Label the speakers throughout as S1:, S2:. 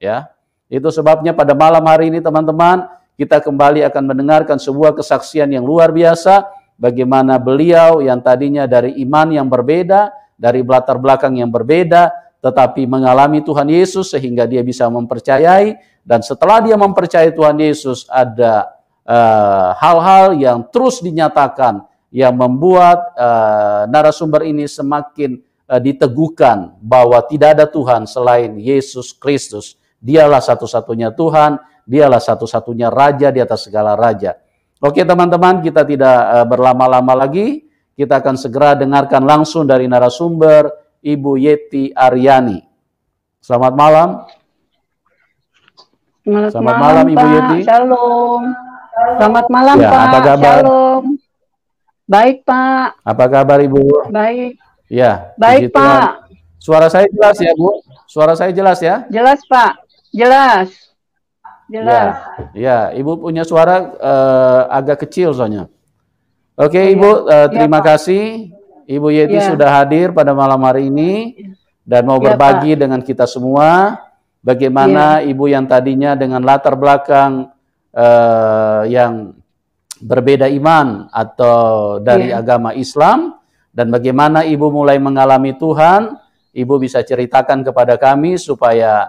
S1: ya. Itu sebabnya pada malam hari ini teman-teman, kita kembali akan mendengarkan sebuah kesaksian yang luar biasa, bagaimana beliau yang tadinya dari iman yang berbeda, dari latar belakang yang berbeda, tetapi mengalami Tuhan Yesus sehingga dia bisa mempercayai, dan setelah dia mempercayai Tuhan Yesus ada hal-hal yang terus dinyatakan yang membuat narasumber ini semakin diteguhkan bahwa tidak ada Tuhan selain Yesus Kristus. Dialah satu-satunya Tuhan, dialah satu-satunya Raja di atas segala raja. Oke teman-teman, kita tidak berlama-lama lagi. Kita akan segera dengarkan langsung dari narasumber Ibu Yeti Aryani. Selamat malam.
S2: Selamat malam Ibu Pak. Yeti. Shalom. Selamat malam ya, Pak. Apa kabar? Shalom. Baik Pak.
S1: Apa kabar Ibu?
S2: Baik.
S1: Ya.
S2: Baik Pak.
S1: Suara saya jelas ya Bu? Suara saya jelas ya?
S2: Jelas Pak. Jelas. Jelas.
S1: Ya, Ibu punya suara agak kecil soalnya. Oke, Ibu, terima kasih. Ibu Yeti sudah hadir pada malam hari ini dan mau berbagi dengan kita semua bagaimana Ibu yang tadinya dengan latar belakang yang berbeda iman atau dari agama Islam, dan bagaimana Ibu mulai mengalami Tuhan. Ibu bisa ceritakan kepada kami supaya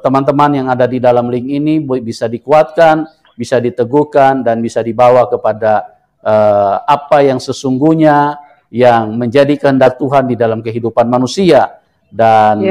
S1: teman-teman yang ada di dalam link ini bisa dikuatkan, bisa diteguhkan, dan bisa dibawa kepada apa yang sesungguhnya yang menjadi kehendak Tuhan di dalam kehidupan manusia. Dan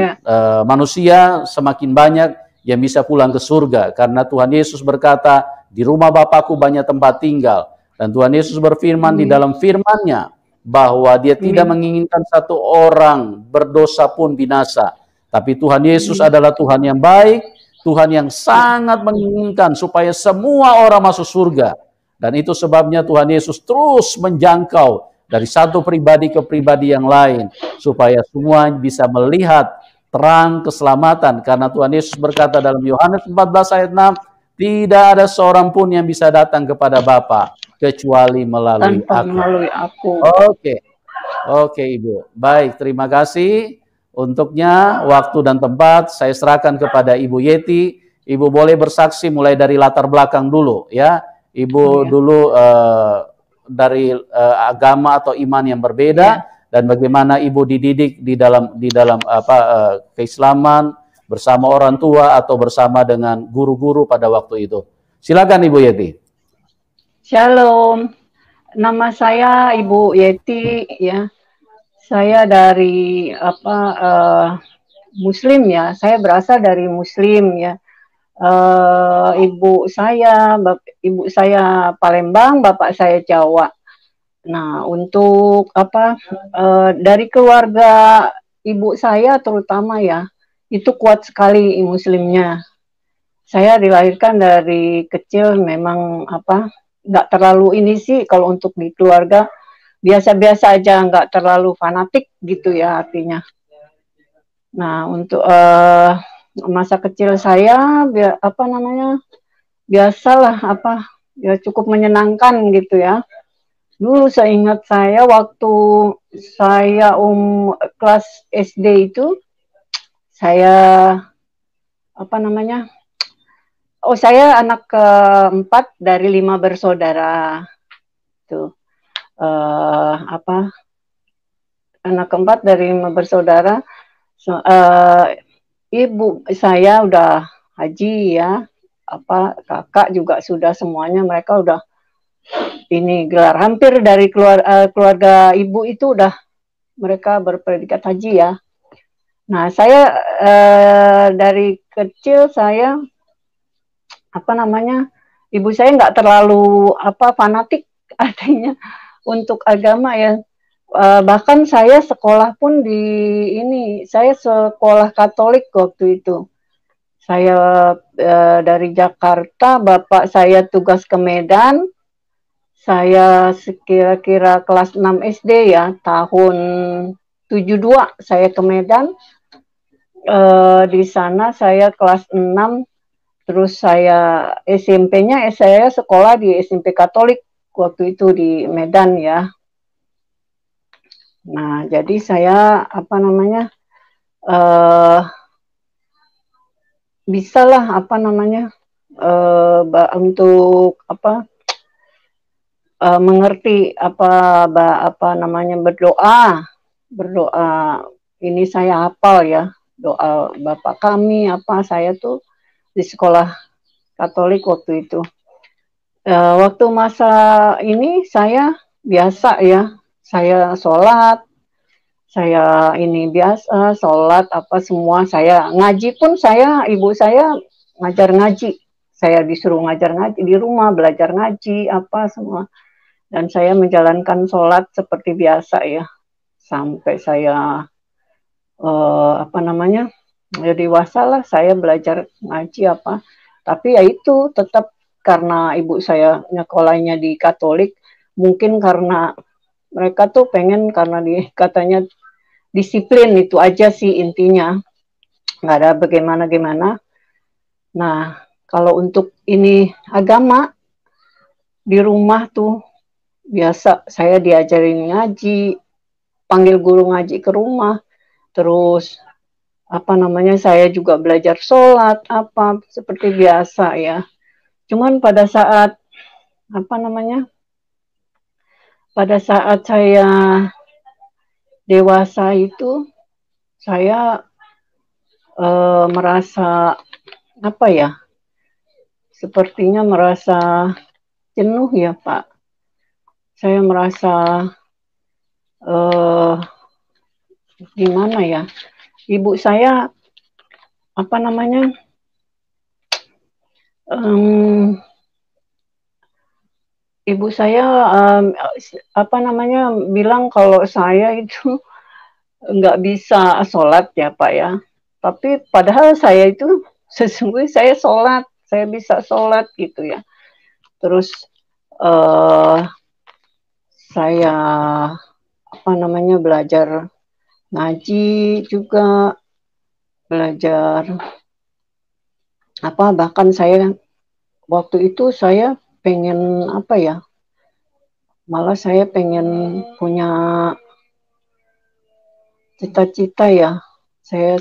S1: manusia semakin banyak yang bisa pulang ke surga, karena Tuhan Yesus berkata, di rumah Bapakku banyak tempat tinggal. Dan Tuhan Yesus berfirman di dalam firman-Nya bahwa dia tidak menginginkan satu orang berdosa pun binasa. Tapi Tuhan Yesus adalah Tuhan yang baik, Tuhan yang sangat menginginkan supaya semua orang masuk surga. Dan itu sebabnya Tuhan Yesus terus menjangkau dari satu pribadi ke pribadi yang lain, supaya semua bisa melihat terang keselamatan. Karena Tuhan Yesus berkata dalam Yohanes 14 ayat 6, tidak ada seorang pun yang bisa datang kepada Bapa kecuali melalui aku. Oke Ibu. Baik, terima kasih. Untuknya waktu dan tempat saya serahkan kepada Ibu Yeti. Ibu boleh bersaksi mulai dari latar belakang dulu ya. Ibu dulu dari agama atau iman yang berbeda dan bagaimana Ibu dididik di dalam keislaman bersama orang tua atau bersama dengan guru-guru pada waktu itu. Silakan Ibu Yeti.
S2: Shalom. Nama saya Ibu Yeti ya. Saya dari Muslim ya. Saya berasal dari Muslim ya. Ibu saya Palembang, bapak saya Jawa. Nah, untuk dari keluarga ibu saya terutama ya, itu kuat sekali Muslimnya. Saya dilahirkan dari kecil memang nggak terlalu ini sih, kalau untuk di keluarga biasa-biasa aja, nggak terlalu fanatik gitu ya artinya. Nah, untuk masa kecil saya biasalah ya cukup menyenangkan gitu ya. Dulu saya ingat saya waktu saya kelas SD itu saya saya anak keempat dari 5 bersaudara tuh. Anak keempat dari 5 bersaudara. Ibu saya udah haji ya, kakak juga sudah, semuanya mereka udah ini gelar, hampir dari keluarga ibu itu udah mereka berpredikat haji ya. Nah, saya dari kecil saya ibu saya nggak terlalu fanatik artinya untuk agama ya. Bahkan saya sekolah pun saya sekolah Katolik waktu itu. Saya dari Jakarta, bapak saya tugas ke Medan. Saya kira-kira kelas 6 SD ya, tahun 72 saya ke Medan. Di sana saya kelas 6, terus saya SMP-nya saya sekolah di SMP Katolik waktu itu di Medan ya. Nah, jadi saya bisalah apa namanya untuk apa mengerti apa namanya berdoa ini saya hafal ya, doa Bapak kami apa, saya tuh di sekolah Katolik waktu itu. Waktu masa ini saya biasa ya, saya sholat, saya ini biasa sholat apa semua, saya ngaji pun ibu saya ngajar ngaji, saya disuruh ngajar ngaji di rumah, belajar ngaji apa semua, dan saya menjalankan sholat seperti biasa ya, sampai saya apa namanya ya dewasa lah, saya belajar ngaji apa, tapi ya itu tetap karena ibu saya nyekolahnya di Katolik, mungkin karena mereka tuh pengen karena katanya disiplin, itu aja sih intinya, nggak ada bagaimana-gimana. Nah, kalau untuk ini agama, di rumah tuh biasa saya diajarin ngaji, panggil guru ngaji ke rumah, terus apa namanya saya juga belajar sholat apa seperti biasa ya. Cuman pada saat apa namanya, pada saat saya dewasa itu saya merasa apa ya, sepertinya merasa jenuh ya Pak. Saya merasa gimana ya, ibu saya apa namanya ibu saya apa namanya bilang kalau saya itu nggak bisa sholat ya Pak ya. Tapi padahal saya itu sesungguhnya saya sholat, saya bisa sholat gitu ya. Terus saya apa namanya belajar ngaji juga, belajar apa, bahkan saya waktu itu saya pengen apa ya, malah saya pengen punya cita-cita ya, saya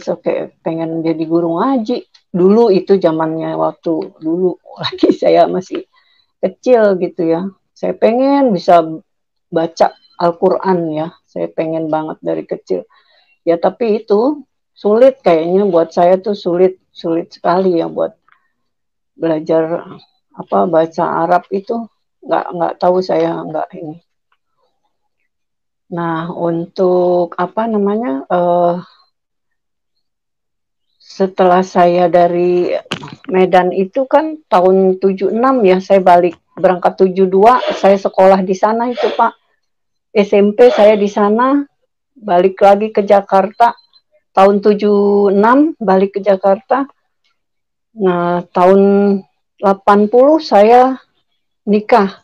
S2: pengen jadi guru ngaji dulu, itu zamannya waktu dulu lagi saya masih kecil gitu ya, saya pengen bisa baca Al-Quran ya, saya pengen banget dari kecil ya, tapi itu sulit kayaknya buat saya tuh, sulit sekali ya buat belajar apa baca Arab itu, nggak tahu saya nggak ini. Nah untuk apa namanya setelah saya dari Medan itu kan tahun 76 ya, saya berangkat 72, saya sekolah di sana itu Pak, SMP saya di sana, balik lagi ke Jakarta tahun 76, balik ke Jakarta. Nah tahun 80 saya nikah.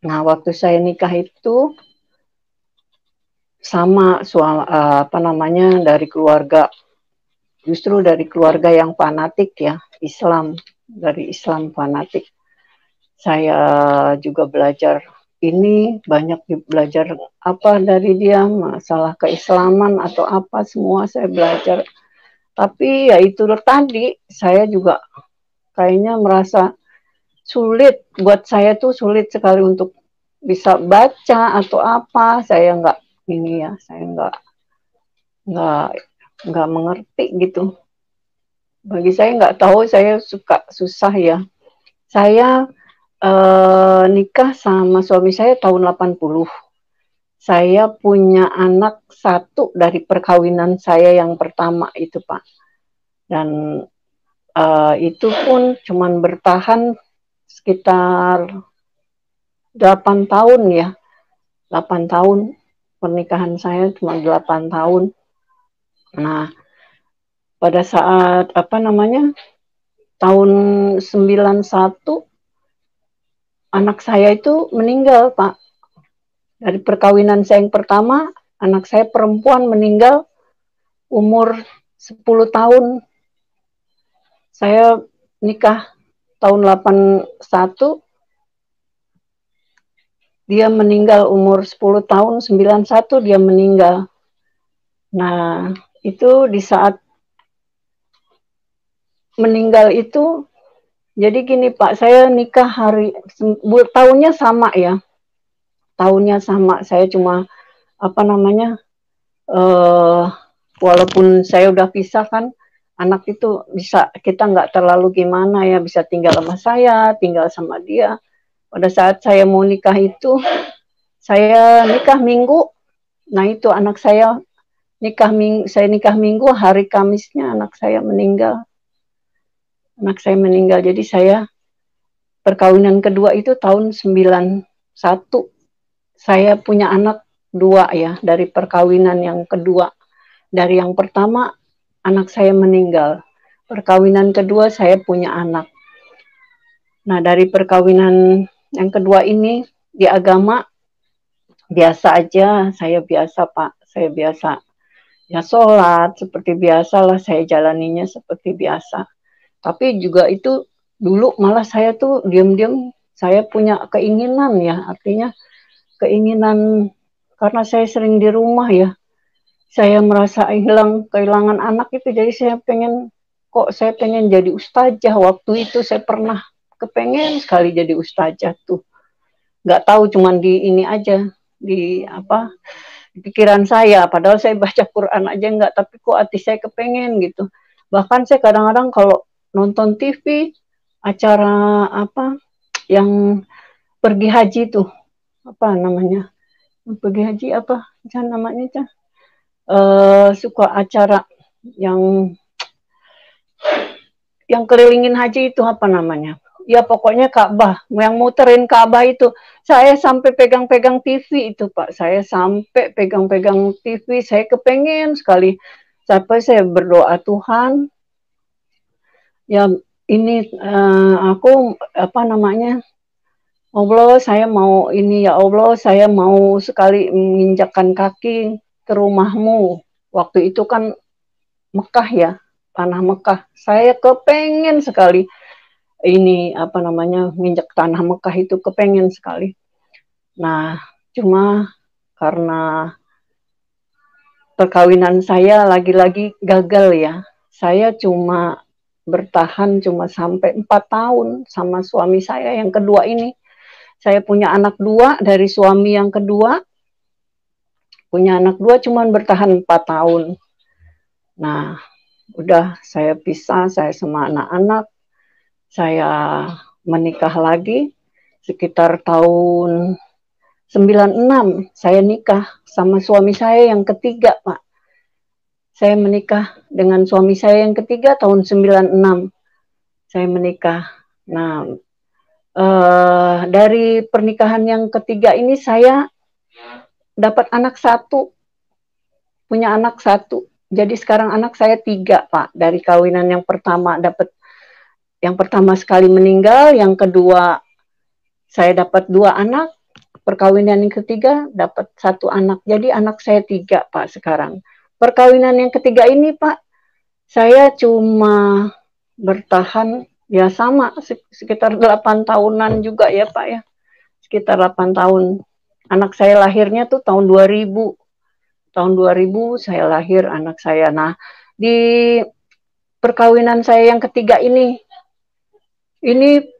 S2: Nah waktu saya nikah itu sama apa namanya dari keluarga, justru dari keluarga yang fanatik ya, Islam, dari Islam fanatik. Saya juga belajar ini, banyak belajar apa dari dia, masalah keislaman atau apa, semua saya belajar. Tapi ya itu tadi, saya juga kayaknya merasa sulit, buat saya tuh sulit sekali untuk bisa baca atau apa, saya nggak ini ya, saya nggak mengerti gitu. Bagi saya nggak tahu, saya susah ya. Saya nikah sama suami saya tahun 80. Saya punya anak satu dari perkawinan saya yang pertama itu Pak. Dan itu pun cuman bertahan sekitar 8 tahun ya. 8 tahun pernikahan saya cuma 8 tahun. Nah, pada saat apa namanya tahun 91 anak saya itu meninggal Pak. Dari perkawinan saya yang pertama, anak saya perempuan meninggal umur 10 tahun. Saya nikah tahun 81, dia meninggal umur 10 tahun, 91 dia meninggal. Nah, itu di saat meninggal itu, jadi gini Pak, saya nikah tahunnya sama ya, tahunnya sama. Saya cuma apa namanya, walaupun saya udah pisah kan, anak itu bisa, kita nggak terlalu gimana ya, bisa tinggal sama saya, tinggal sama dia. Pada saat saya mau nikah itu, saya nikah Minggu. Nah itu anak saya saya nikah Minggu, hari Kamisnya anak saya meninggal. Anak saya meninggal. Jadi saya perkawinan kedua itu tahun 91. Saya punya anak 2 ya dari perkawinan yang kedua. Dari yang pertama anak saya meninggal. Perkawinan kedua saya punya anak. Nah, dari perkawinan yang kedua ini di agama biasa aja, saya biasa Pak, saya biasa ya sholat seperti biasa lah, saya jalaninya seperti biasa. Tapi juga itu dulu malah saya tuh diam-diam saya punya keinginan ya, artinya keinginan karena saya sering di rumah ya, saya merasa kehilangan anak itu, jadi saya pengen jadi ustazah. Waktu itu saya pernah kepengen sekali jadi ustazah tuh. Nggak tahu, cuman di ini aja, di apa, di pikiran saya. Padahal saya baca Quran aja nggak, tapi kok hati saya kepengen gitu. Bahkan saya kadang-kadang kalau nonton TV, acara apa, yang pergi haji tuh, apa namanya, pergi haji apa, namanya, suka acara yang kelilingin haji itu apa namanya? Ya pokoknya Ka'bah, yang muterin Ka'bah itu. Saya sampai pegang-pegang TV itu Pak. Saya sampai pegang-pegang TV, saya kepengen sekali. Sampai saya berdoa, Tuhan, ya ini aku apa namanya? Allah, saya mau ini ya Allah, saya mau sekali menginjakkan kaki ke rumahmu. Waktu itu kan Mekah ya, tanah Mekah. Saya kepengen sekali ini apa namanya, nginjak tanah Mekah itu, kepengen sekali. Nah, cuma karena perkawinan saya lagi-lagi gagal ya. Saya cuma bertahan cuma sampai 4 tahun sama suami saya yang kedua ini. Saya punya anak 2 dari suami yang kedua. Punya anak 2 cuman bertahan 4 tahun. Nah, udah saya pisah, saya sama anak-anak. Saya menikah lagi sekitar tahun 96. Saya nikah sama suami saya yang ketiga, Pak. Saya menikah dengan suami saya yang ketiga tahun 96. Saya menikah. Nah, dari pernikahan yang ketiga ini saya dapat anak 1. Punya anak 1. Jadi sekarang anak saya 3, Pak. Dari kawinan yang pertama dapat, yang pertama sekali meninggal, yang kedua saya dapat 2 anak, perkawinan yang ketiga dapat 1 anak. Jadi anak saya 3, Pak, sekarang. Perkawinan yang ketiga ini, Pak, saya cuma bertahan ya sama sekitar 8 tahunan juga ya, Pak ya. Sekitar 8 tahun. Anak saya lahirnya tuh tahun 2000. Tahun 2000 saya lahir anak saya. Nah, di perkawinan saya yang ketiga ini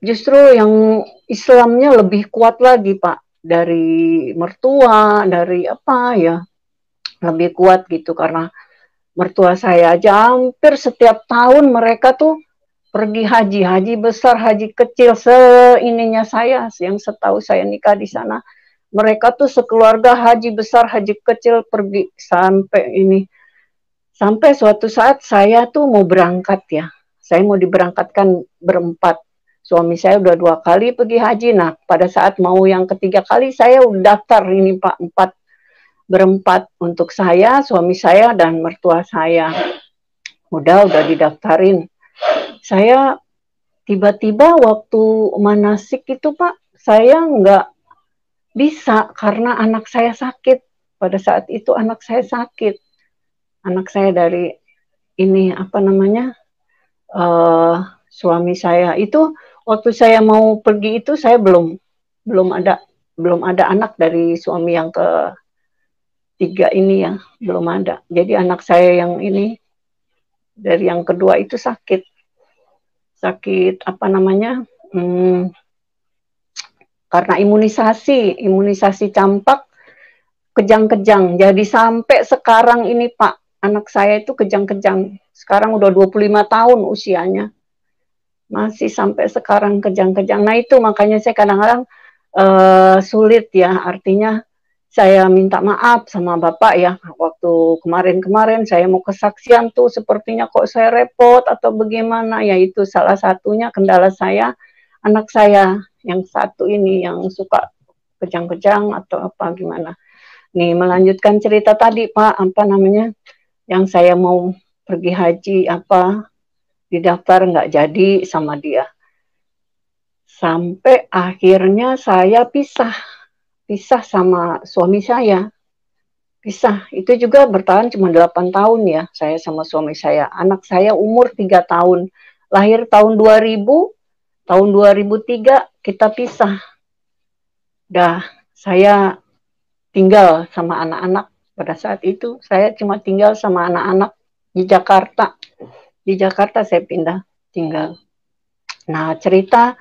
S2: justru yang Islamnya lebih kuat lagi, Pak. Dari mertua, dari apa ya, lebih kuat gitu. Karena mertua saya aja hampir setiap tahun mereka tuh pergi haji besar, haji kecil, seininya saya, yang setahu saya nikah di sana. Mereka tuh sekeluarga haji besar, haji kecil pergi sampai ini. Sampai suatu saat saya tuh mau berangkat ya. Saya mau diberangkatkan berempat. Suami saya udah 2 kali pergi haji. Nah, pada saat mau yang ketiga kali saya udah daftar ini Pak, 4 berempat untuk saya, suami saya dan mertua saya. Udah didaftarin. Saya tiba-tiba waktu manasik itu Pak, saya nggak bisa karena anak saya sakit. Pada saat itu anak saya sakit. Anak saya dari ini apa namanya, suami saya itu waktu saya mau pergi itu saya belum ada anak dari suami yang ketiga ini ya, belum ada. Jadi anak saya yang ini dari yang kedua itu sakit. sakit apa namanya, karena imunisasi campak kejang-kejang. Jadi sampai sekarang ini Pak, anak saya itu kejang-kejang. Sekarang udah 25 tahun usianya. Masih sampai sekarang kejang-kejang. Nah itu makanya saya kadang-kadang sulit ya, artinya saya minta maaf sama Bapak ya, waktu kemarin-kemarin saya mau kesaksian tuh sepertinya kok saya repot atau bagaimana, ya itu salah satunya kendala saya, anak saya yang satu ini yang suka kejang-kejang atau apa gimana. Nih melanjutkan cerita tadi Pak, apa namanya, yang saya mau pergi haji apa, didaftar nggak jadi sama dia. Sampai akhirnya saya pisah sama suami saya. Pisah, itu juga bertahan cuma 8 tahun ya, saya sama suami saya. Anak saya umur 3 tahun, lahir tahun 2000, tahun 2003 kita pisah. Dah, saya tinggal sama anak-anak. Pada saat itu saya cuma tinggal sama anak-anak di Jakarta. Di Jakarta saya pindah tinggal. Nah, cerita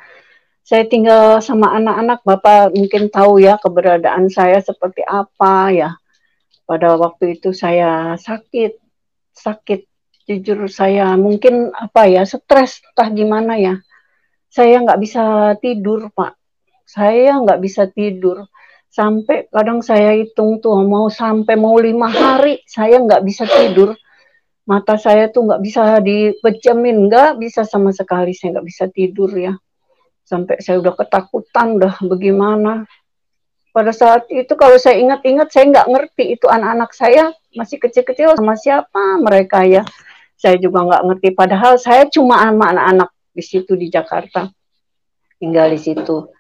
S2: saya tinggal sama anak-anak, Bapak mungkin tahu ya keberadaan saya seperti apa ya. Pada waktu itu saya sakit, jujur saya mungkin apa ya, stres, entah gimana ya. Saya nggak bisa tidur, Pak. Saya nggak bisa tidur. Sampai kadang saya hitung tuh, mau 5 hari, saya nggak bisa tidur. Mata saya tuh nggak bisa dipejamin, nggak bisa sama sekali, saya nggak bisa tidur ya. Sampai saya udah ketakutan, udah bagaimana. Pada saat itu kalau saya ingat-ingat, saya nggak ngerti itu anak-anak saya masih kecil-kecil sama siapa mereka ya. Saya juga nggak ngerti, padahal saya cuma sama anak-anak di situ di Jakarta, tinggal di situ.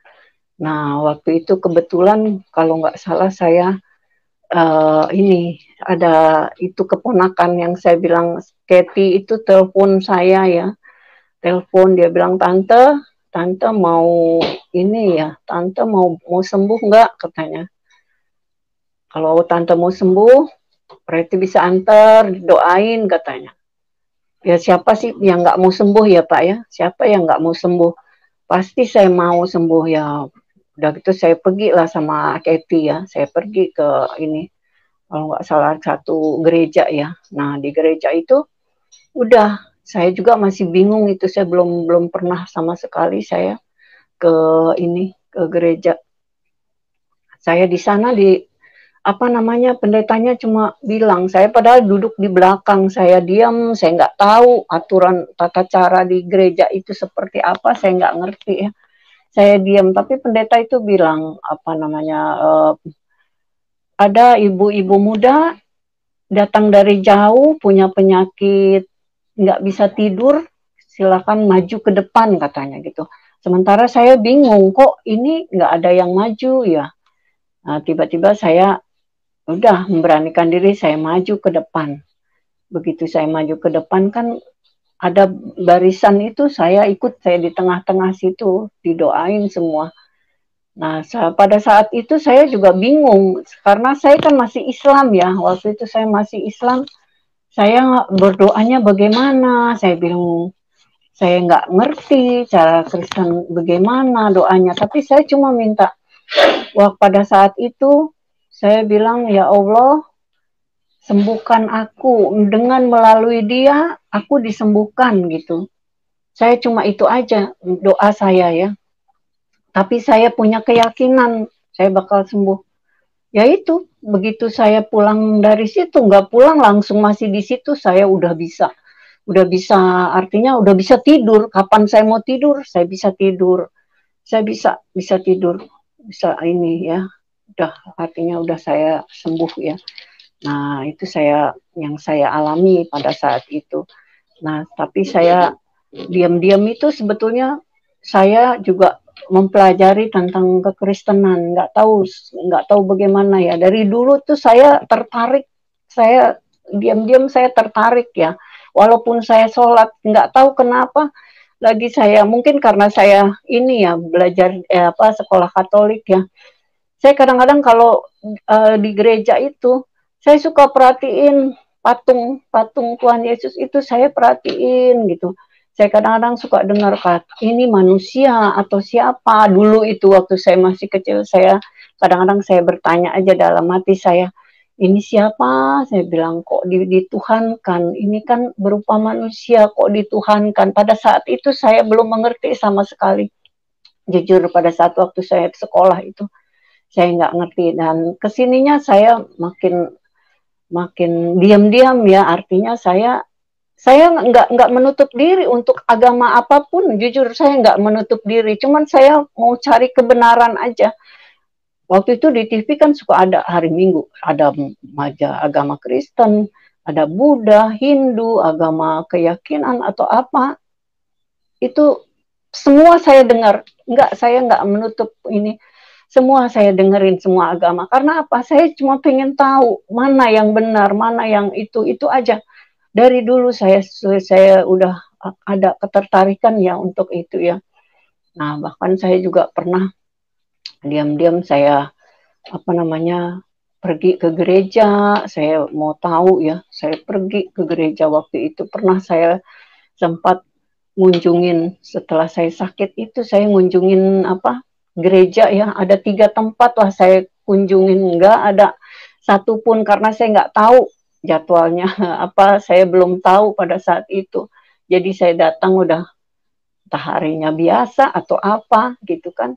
S2: Nah, waktu itu kebetulan kalau nggak salah saya ini ada itu keponakan yang saya bilang Kathy itu telepon saya ya. Telepon dia bilang, tante mau ini ya, tante mau sembuh nggak katanya. Kalau tante mau sembuh, berarti bisa antar, doain katanya. Ya siapa sih yang nggak mau sembuh ya Pak ya? Siapa yang nggak mau sembuh? Pasti saya mau sembuh ya. Udah gitu saya pergi lah sama Kathy ya. Saya pergi ke ini, kalau nggak salah satu gereja ya. Nah di gereja itu udah saya juga masih bingung itu, saya belum pernah sama sekali saya ke ini, ke gereja. Saya di sana apa namanya, pendetanya cuma bilang, saya padahal duduk di belakang, saya diam, saya nggak tahu aturan tata cara di gereja itu seperti apa, saya nggak ngerti ya. Saya diam, tapi pendeta itu bilang apa namanya, ada ibu-ibu muda datang dari jauh punya penyakit nggak bisa tidur, silakan maju ke depan katanya gitu. Sementara saya bingung, kok ini nggak ada yang maju ya. Nah, tiba-tiba saya udah memberanikan diri, saya maju ke depan. Begitu saya maju ke depan kan ada barisan itu, saya ikut, saya di tengah-tengah situ, didoain semua. Nah, pada saat itu saya juga bingung, karena saya kan masih Islam ya, waktu itu saya masih Islam, saya berdoanya bagaimana, saya bingung, saya nggak ngerti cara Kristen bagaimana doanya, tapi saya cuma minta, pada saat itu saya bilang, ya Allah, sembuhkan aku, dengan melalui dia aku disembuhkan gitu. Saya cuma itu aja doa saya ya. Tapi saya punya keyakinan saya bakal sembuh. Ya itu, begitu saya pulang dari situ, nggak pulang langsung masih di situ, saya udah bisa, artinya udah bisa tidur. Kapan saya mau tidur, saya bisa tidur. Saya bisa tidur, bisa ini ya. Udah, artinya udah saya sembuh ya. Nah, itu yang saya alami pada saat itu. Nah, tapi saya diam-diam itu sebetulnya saya juga mempelajari tentang kekristenan. Nggak tahu bagaimana ya. Dari dulu tuh saya tertarik, saya diam-diam saya tertarik ya. Walaupun saya sholat, nggak tahu kenapa lagi saya, mungkin karena saya ini ya belajar sekolah Katolik ya. Saya kadang-kadang kalau di gereja itu saya suka perhatiin patung Tuhan Yesus itu, saya perhatiin gitu. Saya kadang-kadang suka dengar kata, ini manusia atau siapa. Dulu itu waktu saya masih kecil, saya kadang-kadang saya bertanya aja dalam hati saya, ini siapa? Saya bilang, kok dituhankan? Ini kan berupa manusia, kok dituhankan? Pada saat itu saya belum mengerti sama sekali. Jujur pada saat waktu saya sekolah itu, saya nggak ngerti. Dan kesininya saya makin diam-diam ya, artinya saya nggak menutup diri untuk agama apapun. Jujur saya nggak menutup diri, cuman saya mau cari kebenaran aja. Waktu itu di TV kan suka ada hari Minggu, ada agama Kristen, ada Buddha, Hindu, agama keyakinan atau apa. Itu semua saya dengar. Saya nggak menutup ini. Semua saya dengerin, semua agama. Karena apa? Saya cuma pengen tahu mana yang benar, mana yang itu aja. Dari dulu saya udah ada ketertarikan ya untuk itu ya. Nah, bahkan saya juga pernah diam-diam saya pergi ke gereja. Saya mau tahu ya, saya pergi ke gereja waktu itu. Pernah saya sempat ngunjungin, setelah saya sakit itu saya ngunjungin gereja ya, ada 3 tempat lah saya kunjungin, nggak ada satupun karena saya nggak tahu jadwalnya apa, saya belum tahu pada saat itu. Jadi saya datang udah entah harinya biasa atau apa gitu kan.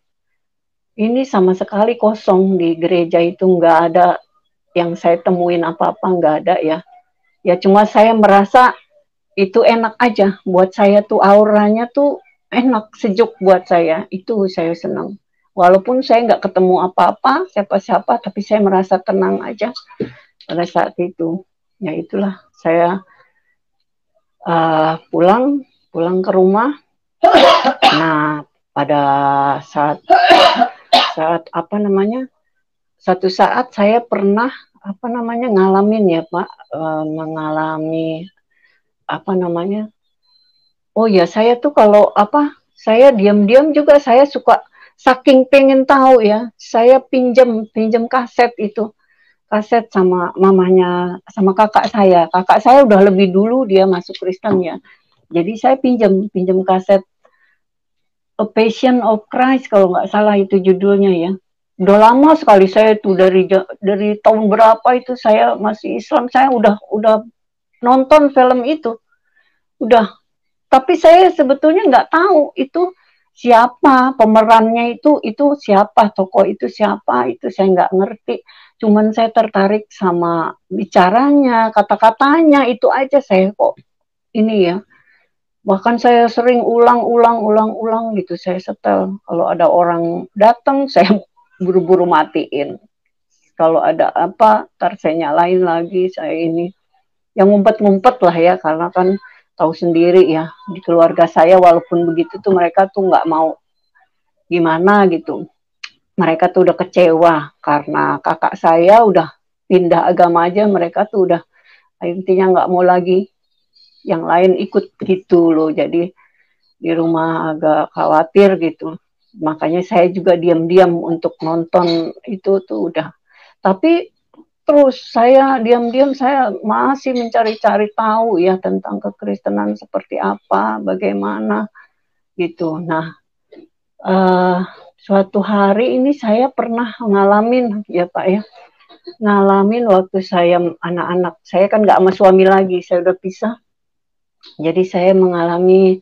S2: Ini sama sekali kosong di gereja itu, nggak ada yang saya temuin apa-apa, nggak ada ya. Ya cuma saya merasa itu enak aja buat saya tuh, auranya tuh enak, sejuk buat saya. Itu saya senang. Walaupun saya nggak ketemu apa-apa, siapa-siapa, tapi saya merasa tenang aja pada saat itu. Ya itulah, saya pulang ke rumah. Nah, pada saat satu saat saya pernah ngalamin ya Pak, mengalami oh ya, saya tuh kalau saya diam-diam juga saya suka, saking pengen tahu ya, saya pinjam kaset itu. Kaset sama mamanya, sama kakak saya. Kakak saya udah lebih dulu dia masuk Kristen ya. Jadi saya pinjam kaset A Passion of Christ kalau nggak salah itu judulnya ya. Udah lama sekali saya tuh dari tahun berapa itu saya masih Islam, saya udah nonton film itu. Udah. Tapi saya sebetulnya nggak tahu itu siapa pemerannya, itu siapa, tokoh itu siapa, itu saya nggak ngerti. Cuman saya tertarik sama bicaranya, kata-katanya, itu aja saya kok ini ya. Bahkan saya sering ulang gitu, saya setel. Kalau ada orang datang, saya buru-buru matiin. Kalau ada apa, ntar saya nyalain lagi, saya ini. Yang ngumpet-ngumpet lah ya, karena kan tahu sendiri ya, di keluarga saya walaupun begitu tuh mereka tuh nggak mau gimana gitu. Mereka tuh udah kecewa karena kakak saya udah pindah agama aja, mereka tuh udah intinya nggak mau lagi yang lain ikut gitu loh. Jadi di rumah agak khawatir gitu. Makanya saya juga diam-diam untuk nonton itu tuh udah. Tapi terus saya diam-diam saya masih mencari-cari tahu ya tentang kekristenan seperti apa, bagaimana gitu. Nah, suatu hari ini saya pernah ngalamin ya Pak ya, ngalamin waktu saya anak-anak, saya kan nggak sama suami lagi, saya udah pisah. Jadi saya mengalami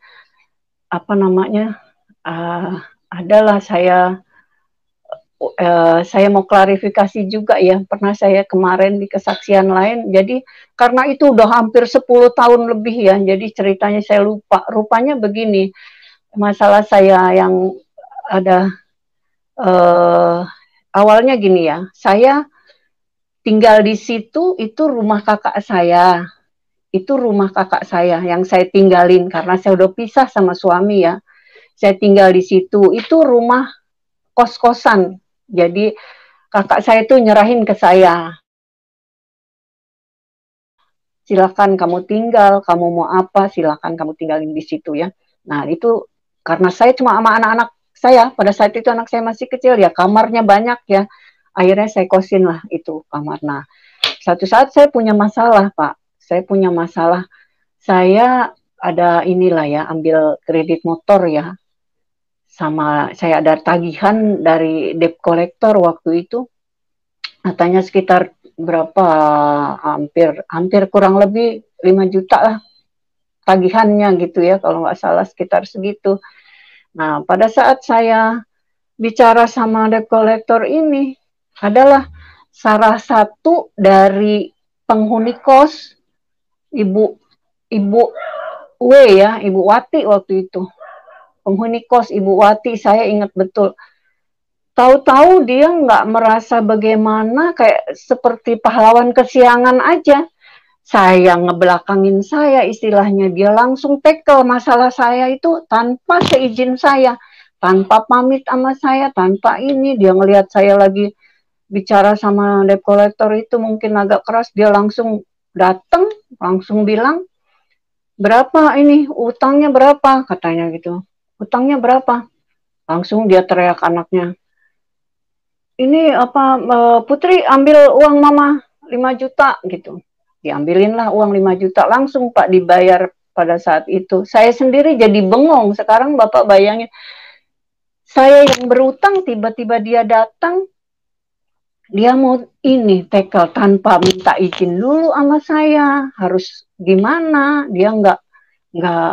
S2: adalah saya mau klarifikasi juga ya, pernah saya kemarin di kesaksian lain, jadi karena itu udah hampir 10 tahun lebih ya, jadi ceritanya saya lupa, rupanya begini, masalah saya yang ada awalnya gini ya, saya tinggal di situ, itu rumah kakak saya, yang saya tinggalin karena saya udah pisah sama suami ya, saya tinggal di situ, itu rumah kos-kosan. Jadi kakak saya tuh nyerahin ke saya, silakan kamu tinggal, kamu mau apa silakan kamu tinggalin di situ ya. Nah itu karena saya cuma sama anak-anak saya, pada saat itu anak saya masih kecil ya, kamarnya banyak ya, akhirnya saya kosin lah itu kamar. Nah satu saat saya punya masalah Pak, saya ada inilah ya, ambil kredit motor ya, sama saya ada tagihan dari debt collector waktu itu, katanya sekitar berapa, hampir kurang lebih 5 juta lah tagihannya gitu ya, kalau nggak salah sekitar segitu. Nah, pada saat saya bicara sama debt collector ini, adalah salah satu dari penghuni kos, Ibu W ya, Ibu Wati waktu itu. Penghuni kos Ibu Wati, saya ingat betul. Tahu-tahu dia nggak merasa bagaimana, kayak seperti pahlawan kesiangan aja. Saya ngebelakangin saya, istilahnya. Dia langsung tackle masalah saya itu tanpa seizin saya, tanpa pamit sama saya, tanpa ini. Dia ngelihat saya lagi bicara sama debt collector itu mungkin agak keras, dia langsung datang, langsung bilang, berapa ini, utangnya berapa, katanya gitu. Utangnya berapa? Langsung dia teriak anaknya, ini apa, Putri ambil uang mama 5 juta gitu. Diambilin lah uang 5 juta, langsung Pak dibayar pada saat itu. Saya sendiri jadi bengong. Sekarang Bapak bayangin, saya yang berutang, tiba-tiba dia datang, dia mau ini tackle tanpa minta izin dulu sama saya. Harus gimana? Dia nggak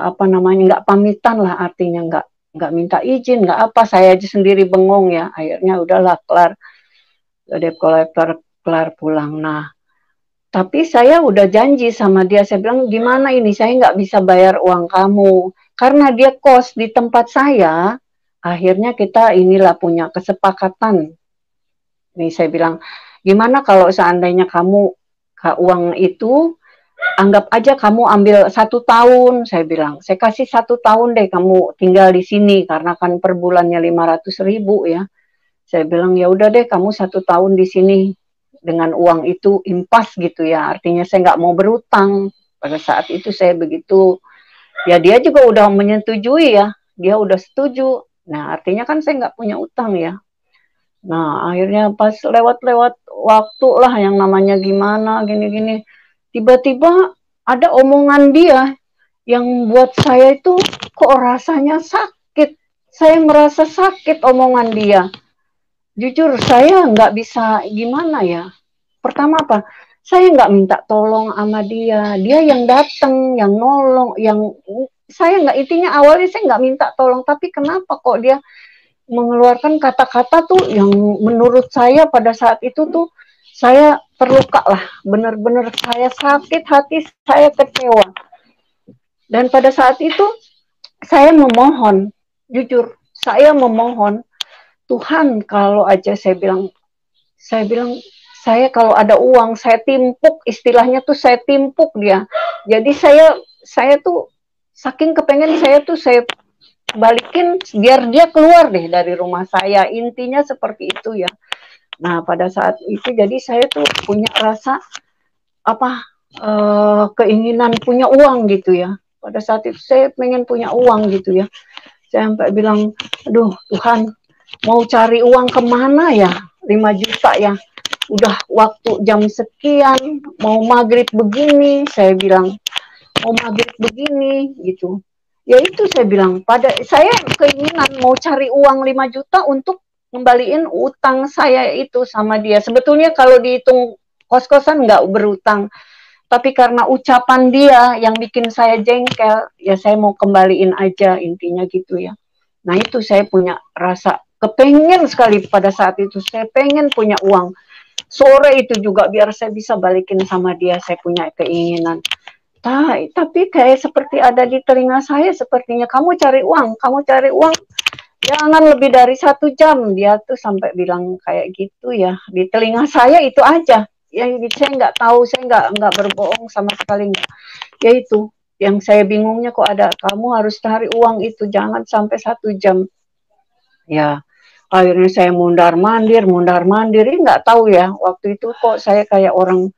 S2: apa namanya, nggak pamitan lah, artinya nggak minta izin, nggak apa. Saya aja sendiri bengong ya. Akhirnya udahlah, kelar, debt collector kelar, pulang. Nah, tapi saya udah janji sama dia, saya bilang, gimana ini, saya nggak bisa bayar uang kamu karena dia kos di tempat saya. Akhirnya kita inilah punya kesepakatan. Nih saya bilang, gimana kalau seandainya kamu uang itu, anggap aja kamu ambil 1 tahun, saya bilang, saya kasih 1 tahun deh kamu tinggal di sini, karena kan per bulannya 500.000 ya. Saya bilang, ya udah deh kamu 1 tahun di sini, dengan uang itu impas gitu ya, artinya saya nggak mau berutang. Pada saat itu saya begitu, ya dia juga udah menyetujui ya, dia udah setuju. Nah artinya kan saya nggak punya utang ya. Nah akhirnya pas lewat-lewat waktu lah, yang namanya gimana gini-gini, tiba-tiba ada omongan dia yang buat saya itu kok rasanya sakit. Saya merasa sakit omongan dia. Jujur saya nggak bisa gimana ya. Pertama apa? Saya nggak minta tolong sama dia. Dia yang datang, yang nolong, yang saya nggak, intinya awalnya saya nggak minta tolong. Tapi kenapa kok dia mengeluarkan kata-kata tuh yang menurut saya pada saat itu tuh saya terluka lah. Benar-benar saya sakit hati, saya kecewa. Dan pada saat itu saya memohon, jujur, saya memohon, Tuhan, kalau aja saya bilang, saya kalau ada uang, saya timpuk, istilahnya tuh saya timpuk dia. Jadi saya tuh saking kepengen, saya balikin biar dia keluar deh dari rumah saya. Intinya seperti itu ya. Nah pada saat itu jadi saya tuh punya rasa apa, keinginan punya uang gitu ya. Pada saat itu saya pengen punya uang gitu ya. Saya sampai bilang, aduh Tuhan, mau cari uang kemana ya, 5 juta ya, udah waktu jam sekian, mau maghrib begini, saya bilang, mau maghrib begini, gitu. Ya itu saya bilang, pada saya keinginan mau cari uang 5 juta untuk ngembaliin utang saya itu sama dia. Sebetulnya kalau dihitung kos-kosan nggak berutang, tapi karena ucapan dia yang bikin saya jengkel, ya saya mau kembaliin aja, intinya gitu ya. Nah itu saya punya rasa kepengen sekali pada saat itu, saya pengen punya uang. Sore itu juga biar saya bisa balikin sama dia, saya punya keinginan. Tapi kayak seperti ada di telinga saya, sepertinya kamu cari uang, jangan lebih dari 1 jam. Dia tuh sampai bilang kayak gitu ya, di telinga saya itu aja. Ya saya nggak tahu, saya nggak berbohong sama sekali nggak. Ya itu yang saya bingungnya, kok ada kamu harus cari uang itu, jangan sampai 1 jam. Ya akhirnya saya mundar mandir, nggak tahu ya waktu itu kok saya kayak orang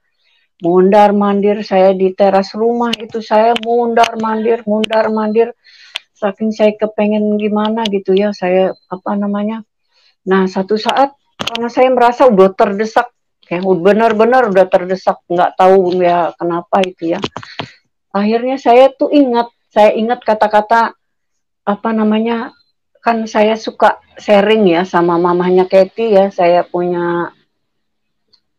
S2: mundar mandir. Saya di teras rumah itu saya mundar mandir, saking saya kepengen gimana gitu ya, saya apa namanya. Nah satu saat karena saya merasa udah terdesak, kayak benar-benar udah terdesak, nggak tahu ya kenapa itu ya. Akhirnya saya tuh ingat saya ingat kata-kata apa namanya, kan saya suka sharing ya sama mamahnya Kathy ya, saya punya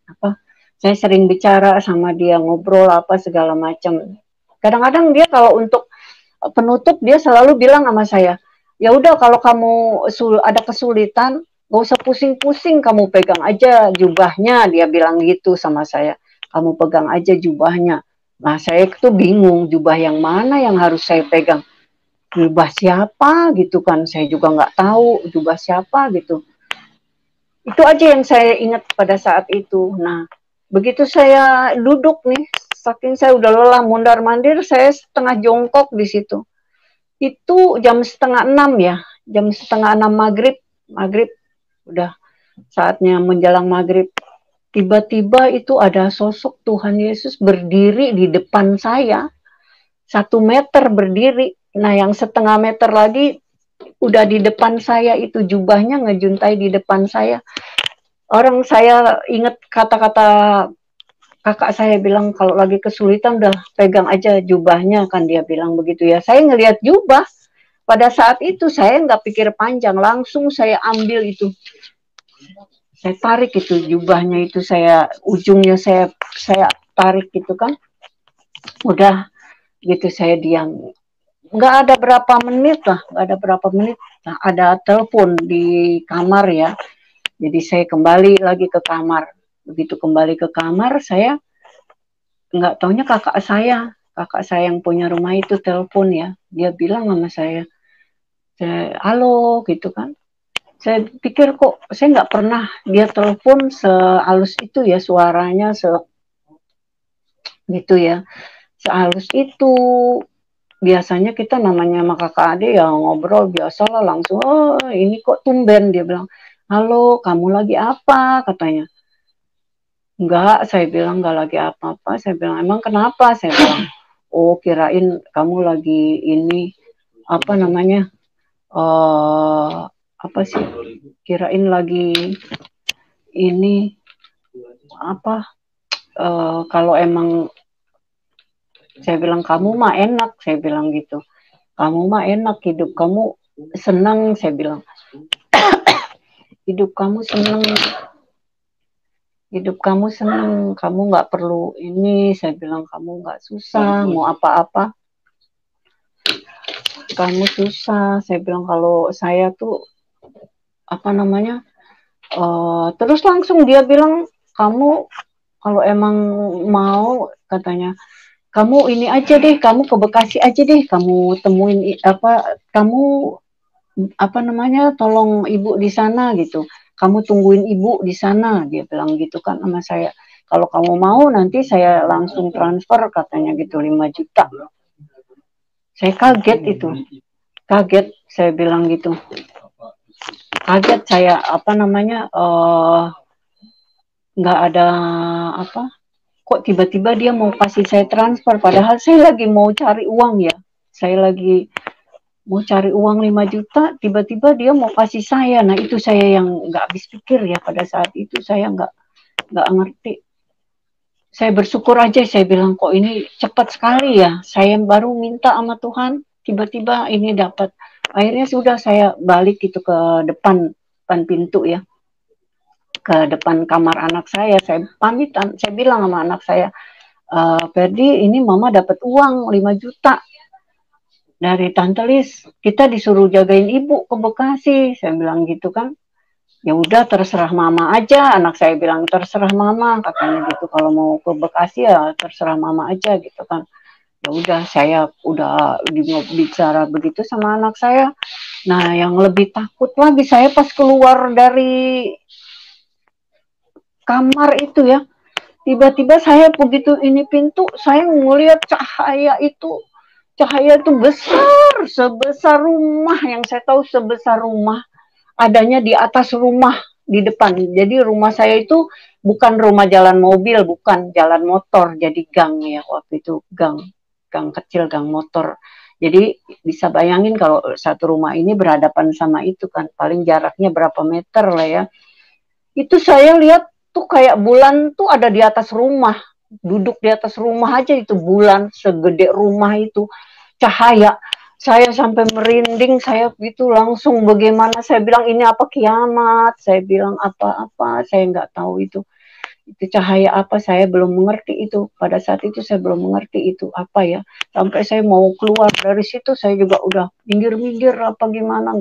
S2: apa, saya sering bicara sama dia, ngobrol apa segala macam. Kadang-kadang dia kalau untuk penutup dia selalu bilang sama saya, ya udah kalau kamu ada kesulitan, gak usah pusing-pusing, kamu pegang aja jubahnya, dia bilang gitu sama saya. Kamu pegang aja jubahnya. Nah saya tuh bingung, jubah yang mana yang harus saya pegang. Jubah siapa gitu kan, saya juga nggak tahu jubah siapa gitu. Itu aja yang saya ingat pada saat itu. Nah, begitu saya duduk nih, saking saya udah lelah mondar-mandir, saya setengah jongkok di situ. Itu jam setengah 6 ya, jam setengah 6 maghrib, udah saatnya menjelang maghrib. Tiba-tiba itu ada sosok Tuhan Yesus berdiri di depan saya, 1 meter berdiri. Nah, yang setengah meter lagi udah di depan saya, itu jubahnya ngejuntai di depan saya. Orang saya ingat kata-kata kakak saya bilang, kalau lagi kesulitan udah pegang aja jubahnya, kan dia bilang begitu ya. Saya ngelihat jubah, pada saat itu saya nggak pikir panjang, langsung saya ambil itu. Saya tarik itu jubahnya itu, ujungnya saya tarik gitu kan. Udah gitu saya diam. Nggak ada berapa menit lah, Nah, ada telepon di kamar ya. Jadi saya kembali lagi ke kamar. Begitu kembali ke kamar, saya nggak taunya kakak saya yang punya rumah itu telepon ya. Dia bilang sama saya, halo gitu kan. Saya pikir kok saya nggak pernah dia telepon sehalus itu ya, suaranya gitu ya, sehalus itu. Biasanya kita namanya sama kakak adik ya ngobrol biasalah langsung, oh ini kok tumben, dia bilang, halo kamu lagi apa, katanya. Enggak, saya bilang enggak lagi apa-apa. Saya bilang, emang kenapa? Saya bilang, oh kirain kamu lagi ini, apa namanya, apa sih, kirain lagi ini, apa, kalau emang, saya bilang kamu mah enak, saya bilang gitu. Kamu mah enak, hidup kamu senang, saya bilang. Hidup kamu senang, kamu nggak perlu ini, saya bilang kamu nggak susah, mau apa-apa, kamu susah, saya bilang kalau saya tuh, apa namanya, terus langsung dia bilang, kamu kalau emang mau, katanya, kamu ini aja deh, kamu ke Bekasi aja deh, kamu temuin kamu apa namanya, tolong ibu di sana gitu, kamu tungguin ibu di sana, dia bilang gitu kan sama saya. Kalau kamu mau nanti saya langsung transfer, katanya gitu, 5 juta. Saya kaget itu, saya bilang gitu, kaget saya, apa namanya, nggak ada apa, kok tiba-tiba dia mau kasih saya transfer, padahal saya lagi mau cari uang ya, saya lagi mau cari uang 5 juta, tiba-tiba dia mau kasih saya. Nah itu saya yang nggak habis pikir ya, pada saat itu saya nggak ngerti. Saya bersyukur aja, saya bilang kok ini cepat sekali ya, saya baru minta sama Tuhan, tiba-tiba ini dapat. Akhirnya sudah saya balik itu ke depan pintu ya, ke depan kamar anak saya pamitan, saya bilang sama anak saya, Ferdi, ini mama dapat uang 5 juta dari Tante Lis, kita disuruh jagain ibu ke Bekasi, saya bilang gitu kan. Ya udah terserah mama aja, anak saya bilang terserah mama, katanya gitu, kalau mau ke Bekasi ya terserah mama aja gitu kan. Ya udah, saya udah bicara begitu sama anak saya. Nah yang lebih takut lagi, saya pas keluar dari kamar itu ya, tiba-tiba saya begitu ini pintu, saya ngelihat cahaya itu besar, sebesar rumah, yang saya tahu sebesar rumah, adanya di atas rumah di depan. Jadi rumah saya itu bukan rumah jalan mobil, bukan jalan motor, jadi gang ya, waktu itu gang kecil, gang motor. Jadi bisa bayangin kalau satu rumah ini berhadapan sama itu kan, paling jaraknya berapa meter lah ya. Itu saya lihat tuh kayak bulan tuh ada di atas rumah, duduk di atas rumah aja, itu bulan segede rumah itu, cahaya. Saya sampai merinding, saya gitu langsung bagaimana, saya bilang ini apa kiamat, saya bilang apa-apa, saya nggak tahu itu cahaya apa, saya belum mengerti itu, pada saat itu saya belum mengerti itu apa ya, sampai saya mau keluar dari situ saya juga udah minggir-minggir apa gimana,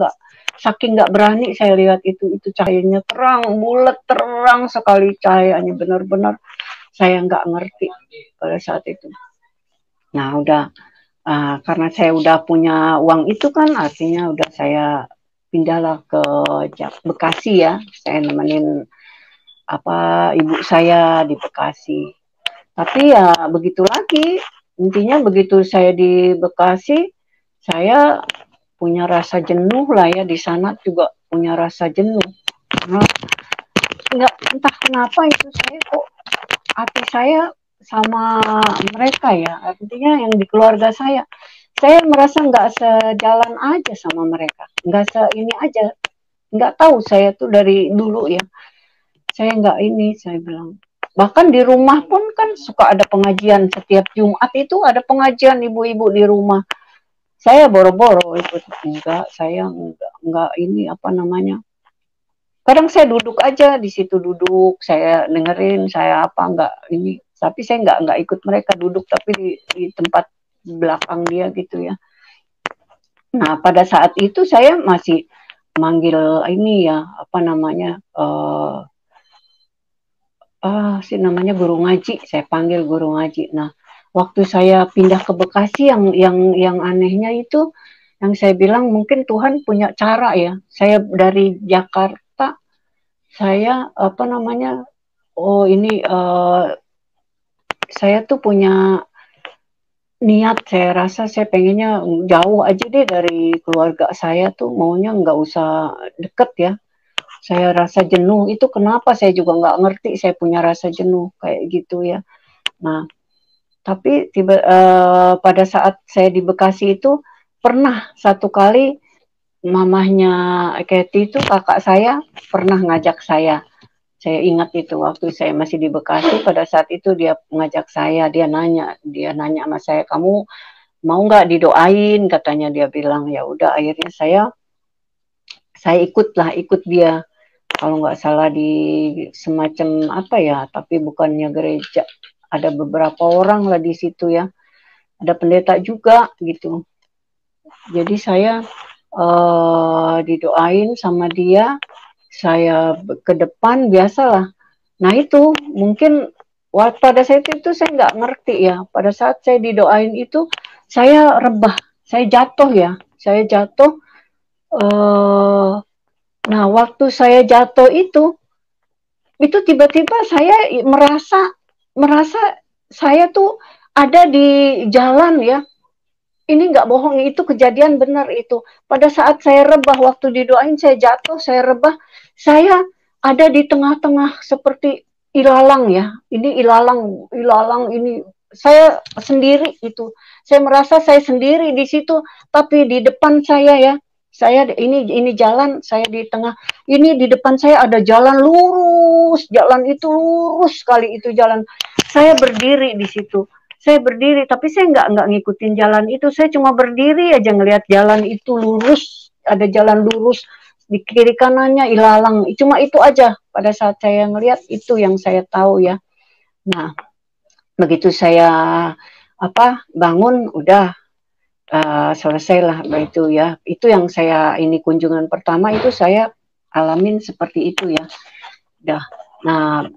S2: saking nggak berani saya lihat itu cahayanya terang, bulat terang sekali cahayanya, benar-benar saya nggak ngerti pada saat itu. Nah udah karena saya udah punya uang itu kan, artinya udah saya pindahlah ke Bekasi ya, saya nemenin ibu saya di Bekasi. Tapi ya begitu lagi, intinya begitu saya di Bekasi, saya punya rasa jenuh lah ya, di sana juga punya rasa jenuh. Karena entah kenapa itu saya kok hati saya sama mereka ya, artinya yang di keluarga saya merasa nggak sejalan aja sama mereka, nggak ini aja, nggak tahu saya tuh dari dulu ya, saya nggak ini, saya bilang bahkan di rumah pun kan suka ada pengajian, setiap Jumat itu ada pengajian ibu-ibu di rumah, saya boro-boro ikut, saya enggak ini apa namanya, kadang saya duduk aja di situ, saya dengerin, saya enggak ini, tapi saya enggak ikut mereka duduk, tapi di tempat belakang dia gitu ya. Nah pada saat itu saya masih manggil ini ya, apa namanya, namanya guru ngaji, saya panggil guru ngaji. Nah waktu saya pindah ke Bekasi, yang anehnya itu, yang saya bilang mungkin Tuhan punya cara ya, saya dari Jakarta, saya apa namanya, saya tuh punya niat, saya rasa saya pengennya jauh aja deh dari keluarga saya tuh, maunya nggak usah deket ya, saya rasa jenuh, itu kenapa saya juga nggak ngerti, saya punya rasa jenuh kayak gitu ya. Nah tapi pada saat saya di Bekasi itu, pernah satu kali mamahnya Kathy itu, kakak saya pernah ngajak saya ingat itu waktu saya masih di Bekasi, pada saat itu dia ngajak saya, dia nanya sama saya, kamu mau nggak didoain, katanya, dia bilang. Ya udah akhirnya saya ikut dia, kalau nggak salah di semacam apa ya, tapi bukannya gereja, ada beberapa orang lah di situ ya, ada pendeta juga gitu. Jadi saya didoain sama dia, saya ke depan biasalah. Nah itu mungkin pada saat itu saya nggak ngerti ya, pada saat saya didoain itu saya rebah, saya jatuh. Nah waktu saya jatuh itu tiba-tiba saya merasa saya tuh ada di jalan ya. Ini nggak bohong, itu kejadian benar itu. Pada saat saya rebah, waktu didoain saya jatuh, saya rebah, saya ada di tengah-tengah seperti ilalang ya. Ini ilalang ini saya sendiri itu. Saya merasa saya sendiri di situ, tapi di depan saya ya, saya ini jalan, saya di tengah. Ini di depan saya ada jalan lurus, jalan itu lurus sekali itu jalan. Saya berdiri di situ. Saya berdiri, tapi saya nggak ngikutin jalan itu. Saya cuma berdiri aja ngelihat jalan itu lurus, ada jalan lurus di kiri kanannya ilalang. Cuma itu aja. Pada saat saya ngelihat itu yang saya tahu ya. Nah, begitu saya bangun, udah selesailah itu ya. Itu yang saya ini kunjungan pertama itu saya alamin seperti itu ya. Udah. Nah,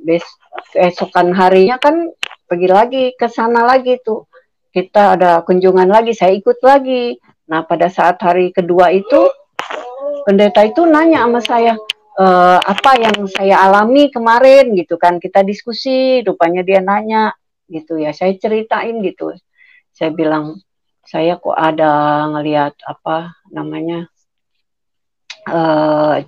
S2: keesokan harinya kan pergi lagi ke sana lagi tuh, kita ada kunjungan lagi, saya ikut lagi. Nah pada saat hari kedua itu, pendeta itu nanya sama saya, apa yang saya alami kemarin gitu kan, kita diskusi, rupanya dia nanya gitu ya, saya ceritain gitu, saya bilang saya kok ada ngelihat apa namanya,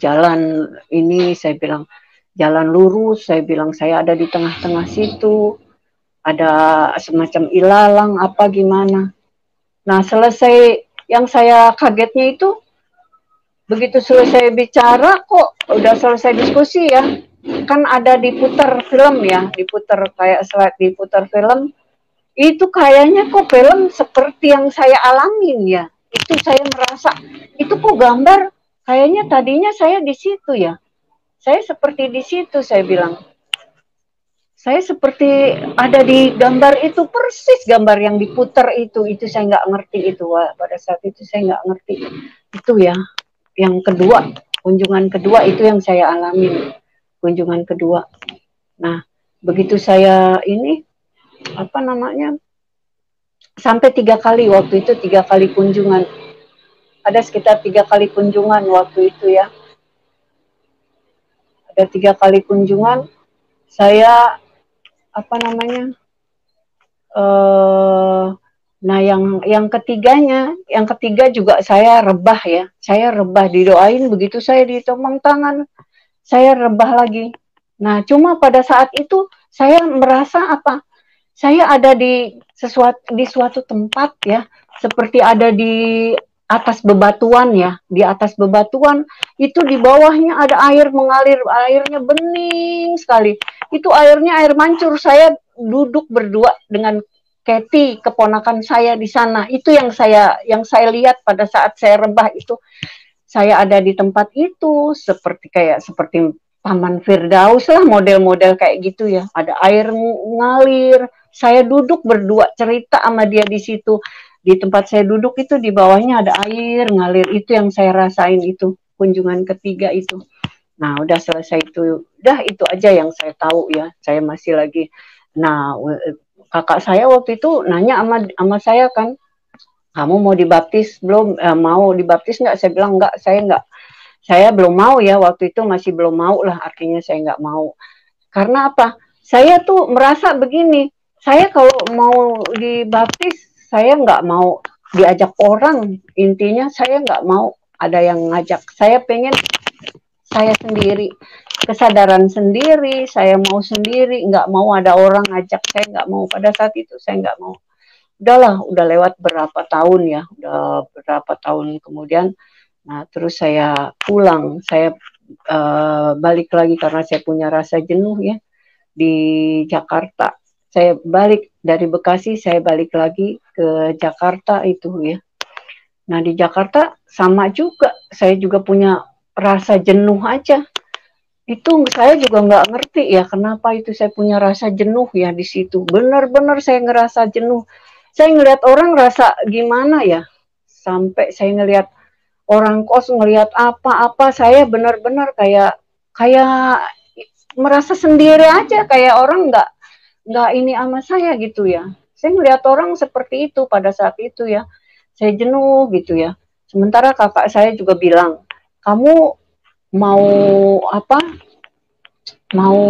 S2: jalan ini, saya bilang jalan lurus, saya bilang saya ada di tengah-tengah situ, ada semacam ilalang apa gimana. Nah selesai, yang saya kagetnya itu, begitu selesai bicara kok udah selesai diskusi ya, kan ada diputar film ya, diputar kayak slide, diputar film. itu kayaknya kok film seperti yang saya alamin ya. Itu saya merasa, itu kok gambar, kayaknya tadinya saya di situ ya. Saya seperti di situ, saya bilang. Saya seperti ada di gambar itu, persis gambar yang diputar itu saya nggak ngerti itu. Wah, pada saat itu saya nggak ngerti. Itu ya, yang kedua, kunjungan kedua itu yang saya alami. Kunjungan kedua. Nah, begitu saya ini, apa namanya, sampai 3 kali waktu itu, 3 kali kunjungan. Ada sekitar 3 kali kunjungan waktu itu ya. Ada 3 kali kunjungan, saya apa namanya, nah yang ketiganya, yang ketiga juga saya rebah ya, saya rebah, didoain, begitu saya ditopang tangan, saya rebah lagi. Nah, cuma pada saat itu saya merasa apa? Saya ada di suatu tempat ya, seperti ada di atas bebatuan ya, di atas bebatuan itu di bawahnya ada air mengalir, airnya bening sekali. Itu airnya air mancur. Saya duduk berdua dengan Kathy, keponakan saya di sana. Itu yang saya lihat pada saat saya rebah itu. Saya ada di tempat itu seperti Taman Firdaus lah, model-model kayak gitu ya. Ada air ngalir. Saya duduk berdua cerita sama dia di situ. Di tempat saya duduk itu di bawahnya ada air ngalir. Itu yang saya rasain itu, kunjungan ketiga itu. Nah, udah selesai itu. Udah itu aja yang saya tahu ya. Saya masih lagi. Nah, kakak saya waktu itu nanya sama saya kan, kamu mau dibaptis belum? Mau dibaptis nggak? Saya bilang nggak, saya belum mau ya, waktu itu masih belum mau lah, artinya saya nggak mau. Karena apa? Saya tuh merasa begini, saya kalau mau dibaptis, saya nggak mau diajak orang, intinya saya nggak mau ada yang ngajak. Saya pengen saya sendiri, kesadaran sendiri, saya mau sendiri, nggak mau ada orang ngajak, saya nggak mau. Pada saat itu saya nggak mau. Udahlah, udah lewat berapa tahun ya, udah berapa tahun kemudian. Nah, terus saya pulang, saya balik lagi karena saya punya rasa jenuh ya di Jakarta. Saya balik dari Bekasi, saya balik lagi ke Jakarta itu ya. Nah, di Jakarta sama juga, saya juga punya rasa jenuh aja. Itu saya juga nggak ngerti ya kenapa itu saya punya rasa jenuh ya di situ. Benar-benar saya ngerasa jenuh. Saya ngelihat orang rasa gimana ya, sampai saya ngelihat orang kos, ngelihat apa-apa, saya benar-benar kayak merasa sendiri aja, kayak orang nggak ini sama saya gitu ya. Saya ngelihat orang seperti itu pada saat itu ya, saya jenuh gitu ya. Sementara kakak saya juga bilang, kamu mau apa? Mau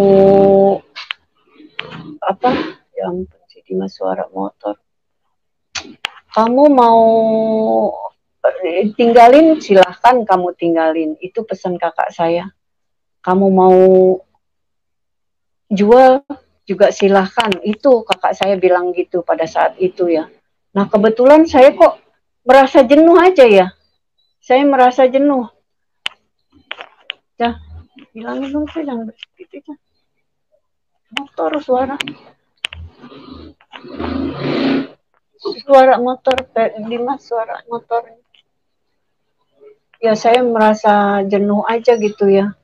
S2: apa? Yang jadi suara motor. Kamu mau tinggalin, silahkan kamu tinggalin. Itu pesan kakak saya. Kamu mau jual juga silahkan. Itu kakak saya bilang gitu pada saat itu ya. Nah, kebetulan saya kok merasa jenuh aja ya. Saya merasa jenuh. Ya, bilangin dong, saya jangan begitu ya. Motor suara motor, Dimas, suara motor. Ya, saya merasa jenuh aja gitu ya.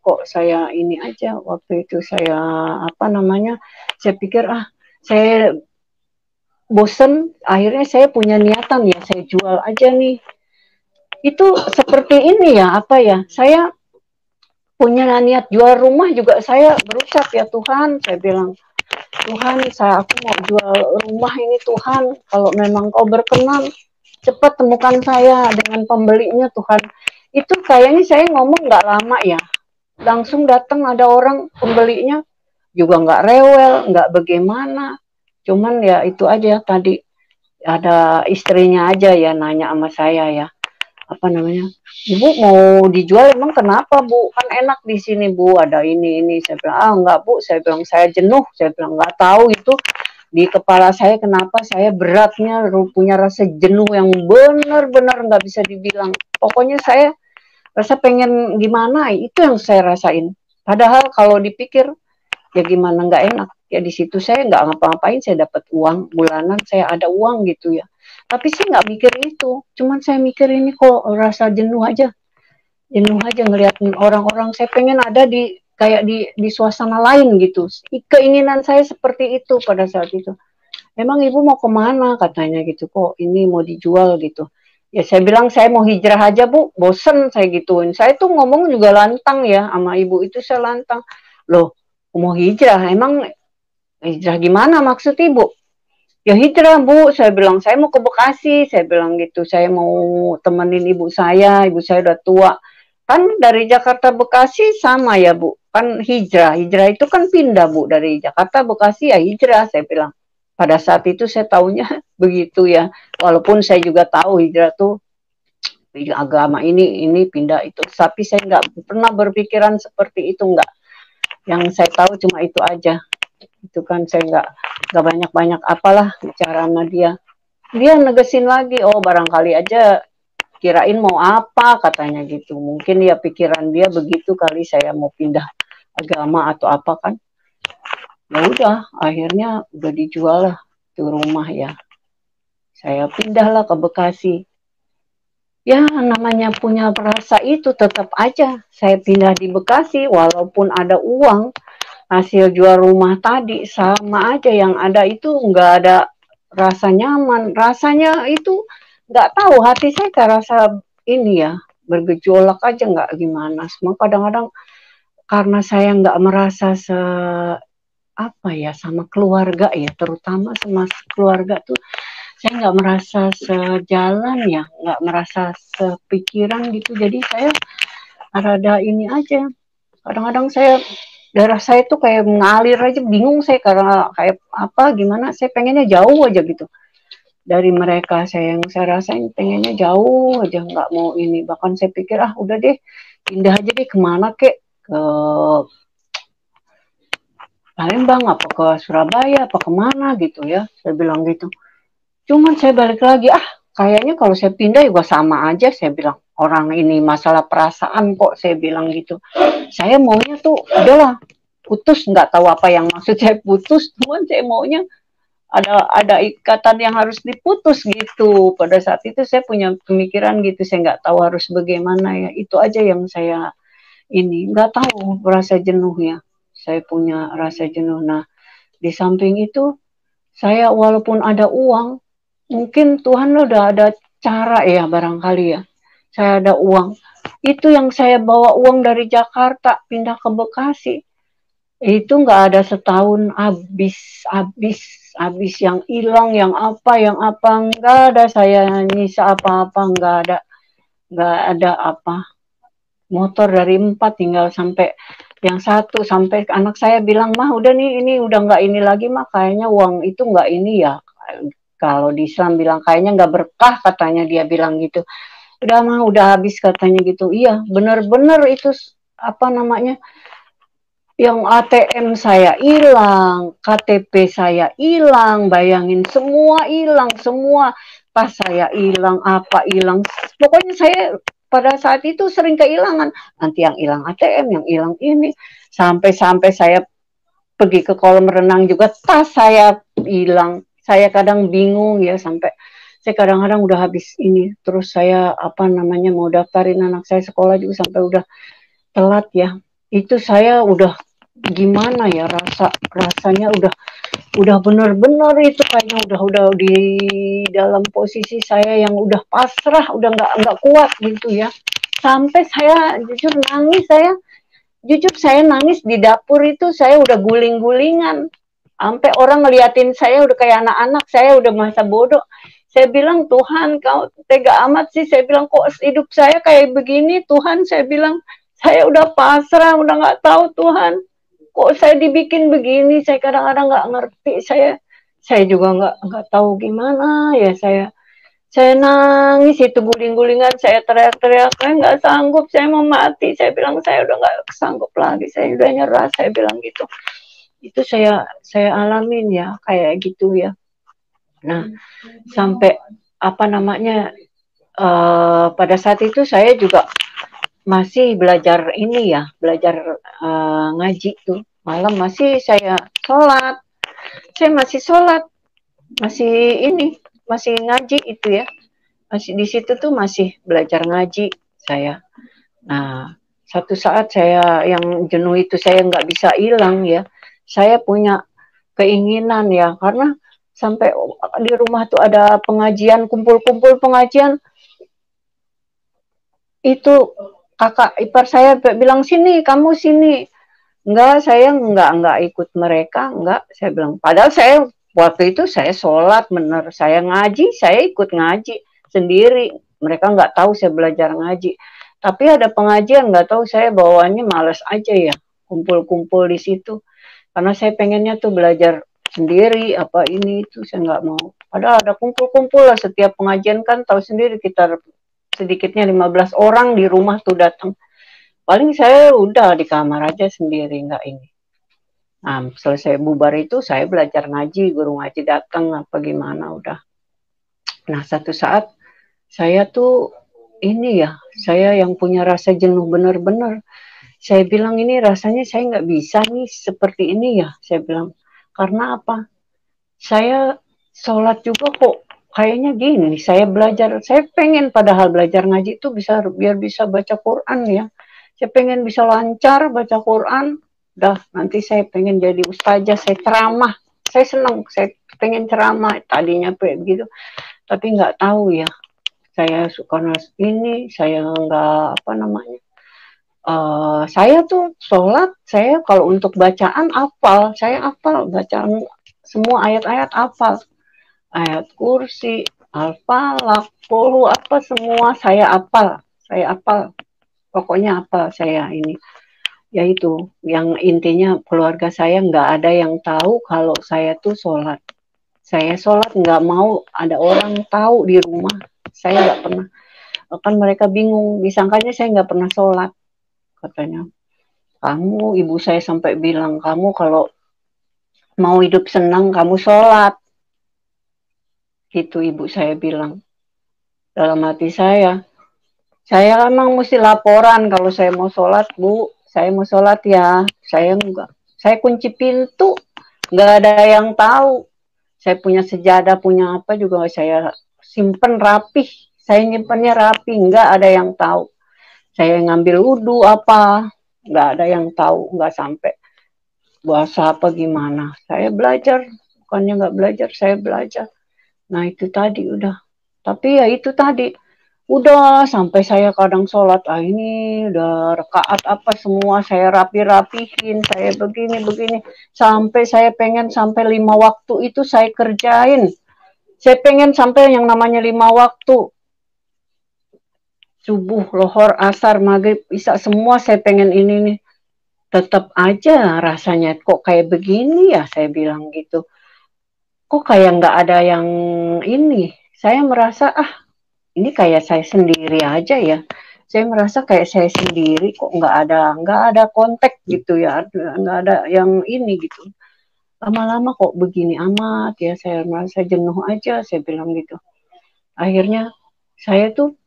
S2: Kok saya ini aja, waktu itu saya apa namanya, saya pikir saya bosen, akhirnya saya punya niatan ya, saya jual aja nih. Itu seperti ini ya, apa ya, saya punya niat jual rumah juga, saya berucap ya Tuhan, saya bilang, Tuhan, aku mau jual rumah ini Tuhan, kalau memang kau berkenan, cepat temukan saya dengan pembelinya Tuhan. Itu kayaknya saya ngomong nggak lama ya, langsung datang ada orang pembelinya, juga nggak rewel, nggak bagaimana, cuman ya itu aja tadi, ada istrinya aja ya nanya sama saya ya, apa namanya, Ibu mau dijual emang kenapa Bu, kan enak di sini Bu, ada ini. Saya bilang enggak Bu, saya bilang saya jenuh, saya bilang nggak tahu itu di kepala saya kenapa saya beratnya punya rasa jenuh yang benar-benar nggak bisa dibilang. Pokoknya saya rasa pengen gimana, itu yang saya rasain. Padahal kalau dipikir ya gimana nggak enak. ya di situ saya nggak ngapa-ngapain, saya dapat uang bulanan, saya ada uang gitu ya. Tapi saya nggak mikir itu, cuman saya mikir ini kok rasa jenuh aja ngeliatin orang-orang. Saya pengen ada di kayak di suasana lain gitu. Keinginan saya seperti itu pada saat itu. Emang ibu mau kemana katanya gitu, kok ini mau dijual gitu. Ya saya bilang saya mau hijrah aja bu, bosen saya gituin. Saya tuh ngomong juga lantang ya sama ibu itu, saya lantang. Loh mau hijrah, emang hijrah gimana maksud ibu? Ya hijrah bu, saya bilang saya mau ke Bekasi, saya bilang gitu, saya mau temenin ibu saya udah tua. Kan dari Jakarta Bekasi sama ya bu, kan hijrah itu kan pindah bu, dari Jakarta Bekasi ya hijrah, saya bilang. Pada saat itu saya taunya begitu ya, walaupun saya juga tahu hijrah tuh agama ini pindah itu, tapi saya nggak pernah berpikiran seperti itu, nggak. Yang saya tahu cuma itu aja. Itu kan saya nggak banyak apalah bicara sama dia negesin lagi, oh barangkali aja kirain mau apa katanya gitu, mungkin ya pikiran dia begitu kali, saya mau pindah agama atau apa kan. Ya udah akhirnya udah dijual lah tuh rumah ya, saya pindahlah ke Bekasi. Ya namanya punya rasa itu, tetap aja saya pindah di Bekasi walaupun ada uang hasil jual rumah tadi, sama aja yang ada itu nggak ada rasa nyaman, rasanya itu nggak tahu, hati saya kayak rasa ini ya bergejolak aja, nggak gimana. Semua kadang-kadang karena saya nggak merasa apa ya sama keluarga ya, terutama sama keluarga tuh saya nggak merasa sejalan ya, nggak merasa sepikiran gitu, jadi saya rada ini aja. Kadang-kadang darah saya tuh kayak mengalir aja, bingung saya karena kayak apa gimana, saya pengennya jauh aja gitu dari mereka. Saya rasain pengennya jauh aja, nggak mau ini, bahkan saya pikir udah deh pindah aja deh kemana kek, ke Palembang apa ke Surabaya apa kemana gitu ya, saya bilang gitu. Cuman saya balik lagi, kayaknya kalau saya pindah juga sama aja, saya bilang. Orang ini masalah perasaan kok, saya bilang gitu. Saya maunya tuh, udahlah, putus, nggak tahu apa yang maksud saya putus, cuman saya maunya ada ikatan yang harus diputus gitu. Pada saat itu saya punya pemikiran gitu, saya nggak tahu harus bagaimana ya. Itu aja yang saya ini, nggak tahu rasa jenuh ya. Saya punya rasa jenuh. Nah, di samping itu, saya walaupun ada uang, mungkin Tuhan udah ada cara ya barangkali ya. Saya ada uang. Itu yang saya bawa uang dari Jakarta pindah ke Bekasi. Itu nggak ada setahun habis yang hilang, yang apa nggak ada, saya nyisa apa-apa, nggak ada apa. Motor dari 4 tinggal sampai yang 1, sampai anak saya bilang, mah udah nih ini udah nggak ini lagi mah, kayaknya uang itu nggak ini ya. Kalau di Islam bilang kayaknya nggak berkah katanya, dia bilang gitu. Udah mah udah habis katanya gitu. Iya bener-bener itu apa namanya, yang ATM saya hilang, KTP saya hilang, bayangin semua hilang, semua pas saya hilang, apa hilang, pokoknya saya pada saat itu sering kehilangan, nanti yang hilang ATM, yang hilang ini, sampai saya pergi ke kolam renang juga tas saya hilang, saya kadang bingung ya, sampai saya kadang-kadang udah habis ini, terus saya apa namanya mau daftarin anak saya sekolah juga sampai udah telat ya. Itu saya udah gimana ya, rasanya udah bener-bener itu kayaknya udah di dalam posisi saya yang udah pasrah, udah nggak kuat gitu ya. Sampai saya jujur saya nangis di dapur itu, saya udah guling-gulingan. Sampai orang ngeliatin saya udah kayak anak-anak, saya udah masa bodoh. Saya bilang, Tuhan kau tega amat sih, saya bilang kok hidup saya kayak begini Tuhan, saya bilang saya udah pasrah, udah nggak tahu Tuhan, kok saya dibikin begini, saya kadang-kadang nggak ngerti, saya juga nggak tahu gimana ya, saya nangis itu guling-gulingan, saya teriak-teriak, saya nggak sanggup, saya mau mati, saya bilang saya udah nggak sanggup lagi, saya udah nyerah, saya bilang gitu. Itu saya alamin ya kayak gitu ya. Nah sampai apa namanya pada saat itu saya juga masih belajar ini ya, belajar ngaji tuh. malam masih saya sholat. Saya masih sholat, masih ini, masih ngaji itu ya. Masih di situ tuh masih belajar ngaji saya. Nah, satu saat saya yang jenuh itu saya nggak bisa hilang ya. Saya punya keinginan ya, karena sampai di rumah tuh ada pengajian, kumpul-kumpul pengajian, itu kakak ipar saya bilang sini, kamu sini. Enggak, saya enggak ikut mereka, enggak. Saya bilang, padahal saya waktu itu saya sholat, benar. Saya ngaji, saya ikut ngaji sendiri. Mereka enggak tahu saya belajar ngaji. Tapi ada pengajian, enggak tahu saya bawaannya malas aja ya. Kumpul-kumpul di situ. Karena saya pengennya tuh belajar sendiri, apa ini itu saya enggak mau. Padahal ada kumpul-kumpul lah setiap pengajian kan tahu sendiri kita sedikitnya 15 orang di rumah tuh datang. Paling saya udah di kamar aja sendiri, nggak ini. Nah, selesai bubar itu saya belajar ngaji, guru ngaji datang apa gimana udah. Nah, satu saat saya tuh ini ya, saya yang punya rasa jenuh benar-benar. Saya bilang ini rasanya saya nggak bisa nih seperti ini ya, saya bilang. Karena apa? Saya sholat juga kok kayaknya gini, saya belajar, saya pengen padahal belajar ngaji itu bisa biar bisa baca Quran ya. Saya pengen bisa lancar baca Quran, dah nanti saya pengen jadi ustazah, saya ceramah, saya senang, saya pengen ceramah tadinya begitu, tapi nggak tahu ya, saya suka ini, saya nggak apa namanya, saya tuh sholat, saya kalau untuk bacaan hafal, saya hafal bacaan semua ayat-ayat hafal, ayat kursi, al-falaq, apa semua saya hafal, pokoknya hafal saya ini. Yaitu yang intinya keluarga saya nggak ada yang tahu kalau saya tuh sholat. Saya sholat nggak mau ada orang tahu di rumah. Saya nggak pernah. Kan mereka bingung, disangkanya saya nggak pernah sholat. Katanya, kamu, ibu saya sampai bilang, kamu kalau mau hidup senang, kamu sholat. Gitu ibu saya bilang. Dalam hati saya emang mesti laporan kalau saya mau sholat, Bu. Saya mau sholat ya. Saya enggak. Saya kunci pintu. Nggak ada yang tahu. Saya punya sejadah, punya apa juga saya simpen rapih. Saya nyimpennya rapi, nggak ada yang tahu. Saya ngambil wudhu apa, nggak ada yang tahu, nggak sampai bahasa apa gimana. Saya belajar, bukannya nggak belajar, saya belajar. Nah itu tadi udah. Tapi ya itu tadi, udah sampai saya kadang sholat, ini udah rakaat apa semua saya rapihin, saya begini, sampai saya pengen sampai 5 waktu itu saya kerjain. Saya pengen sampai yang namanya 5 waktu. Subuh, lohor, asar, maghrib, isya, semua saya pengen ini nih. Tetap aja rasanya kok kayak begini ya, saya bilang gitu. Kok kayak nggak ada yang ini. Saya merasa, ini kayak saya sendiri aja ya. Saya merasa kayak saya sendiri kok nggak ada kontak gitu ya, nggak ada yang ini gitu. Lama-lama kok begini amat ya, saya merasa jenuh aja, saya bilang gitu. Akhirnya saya tuh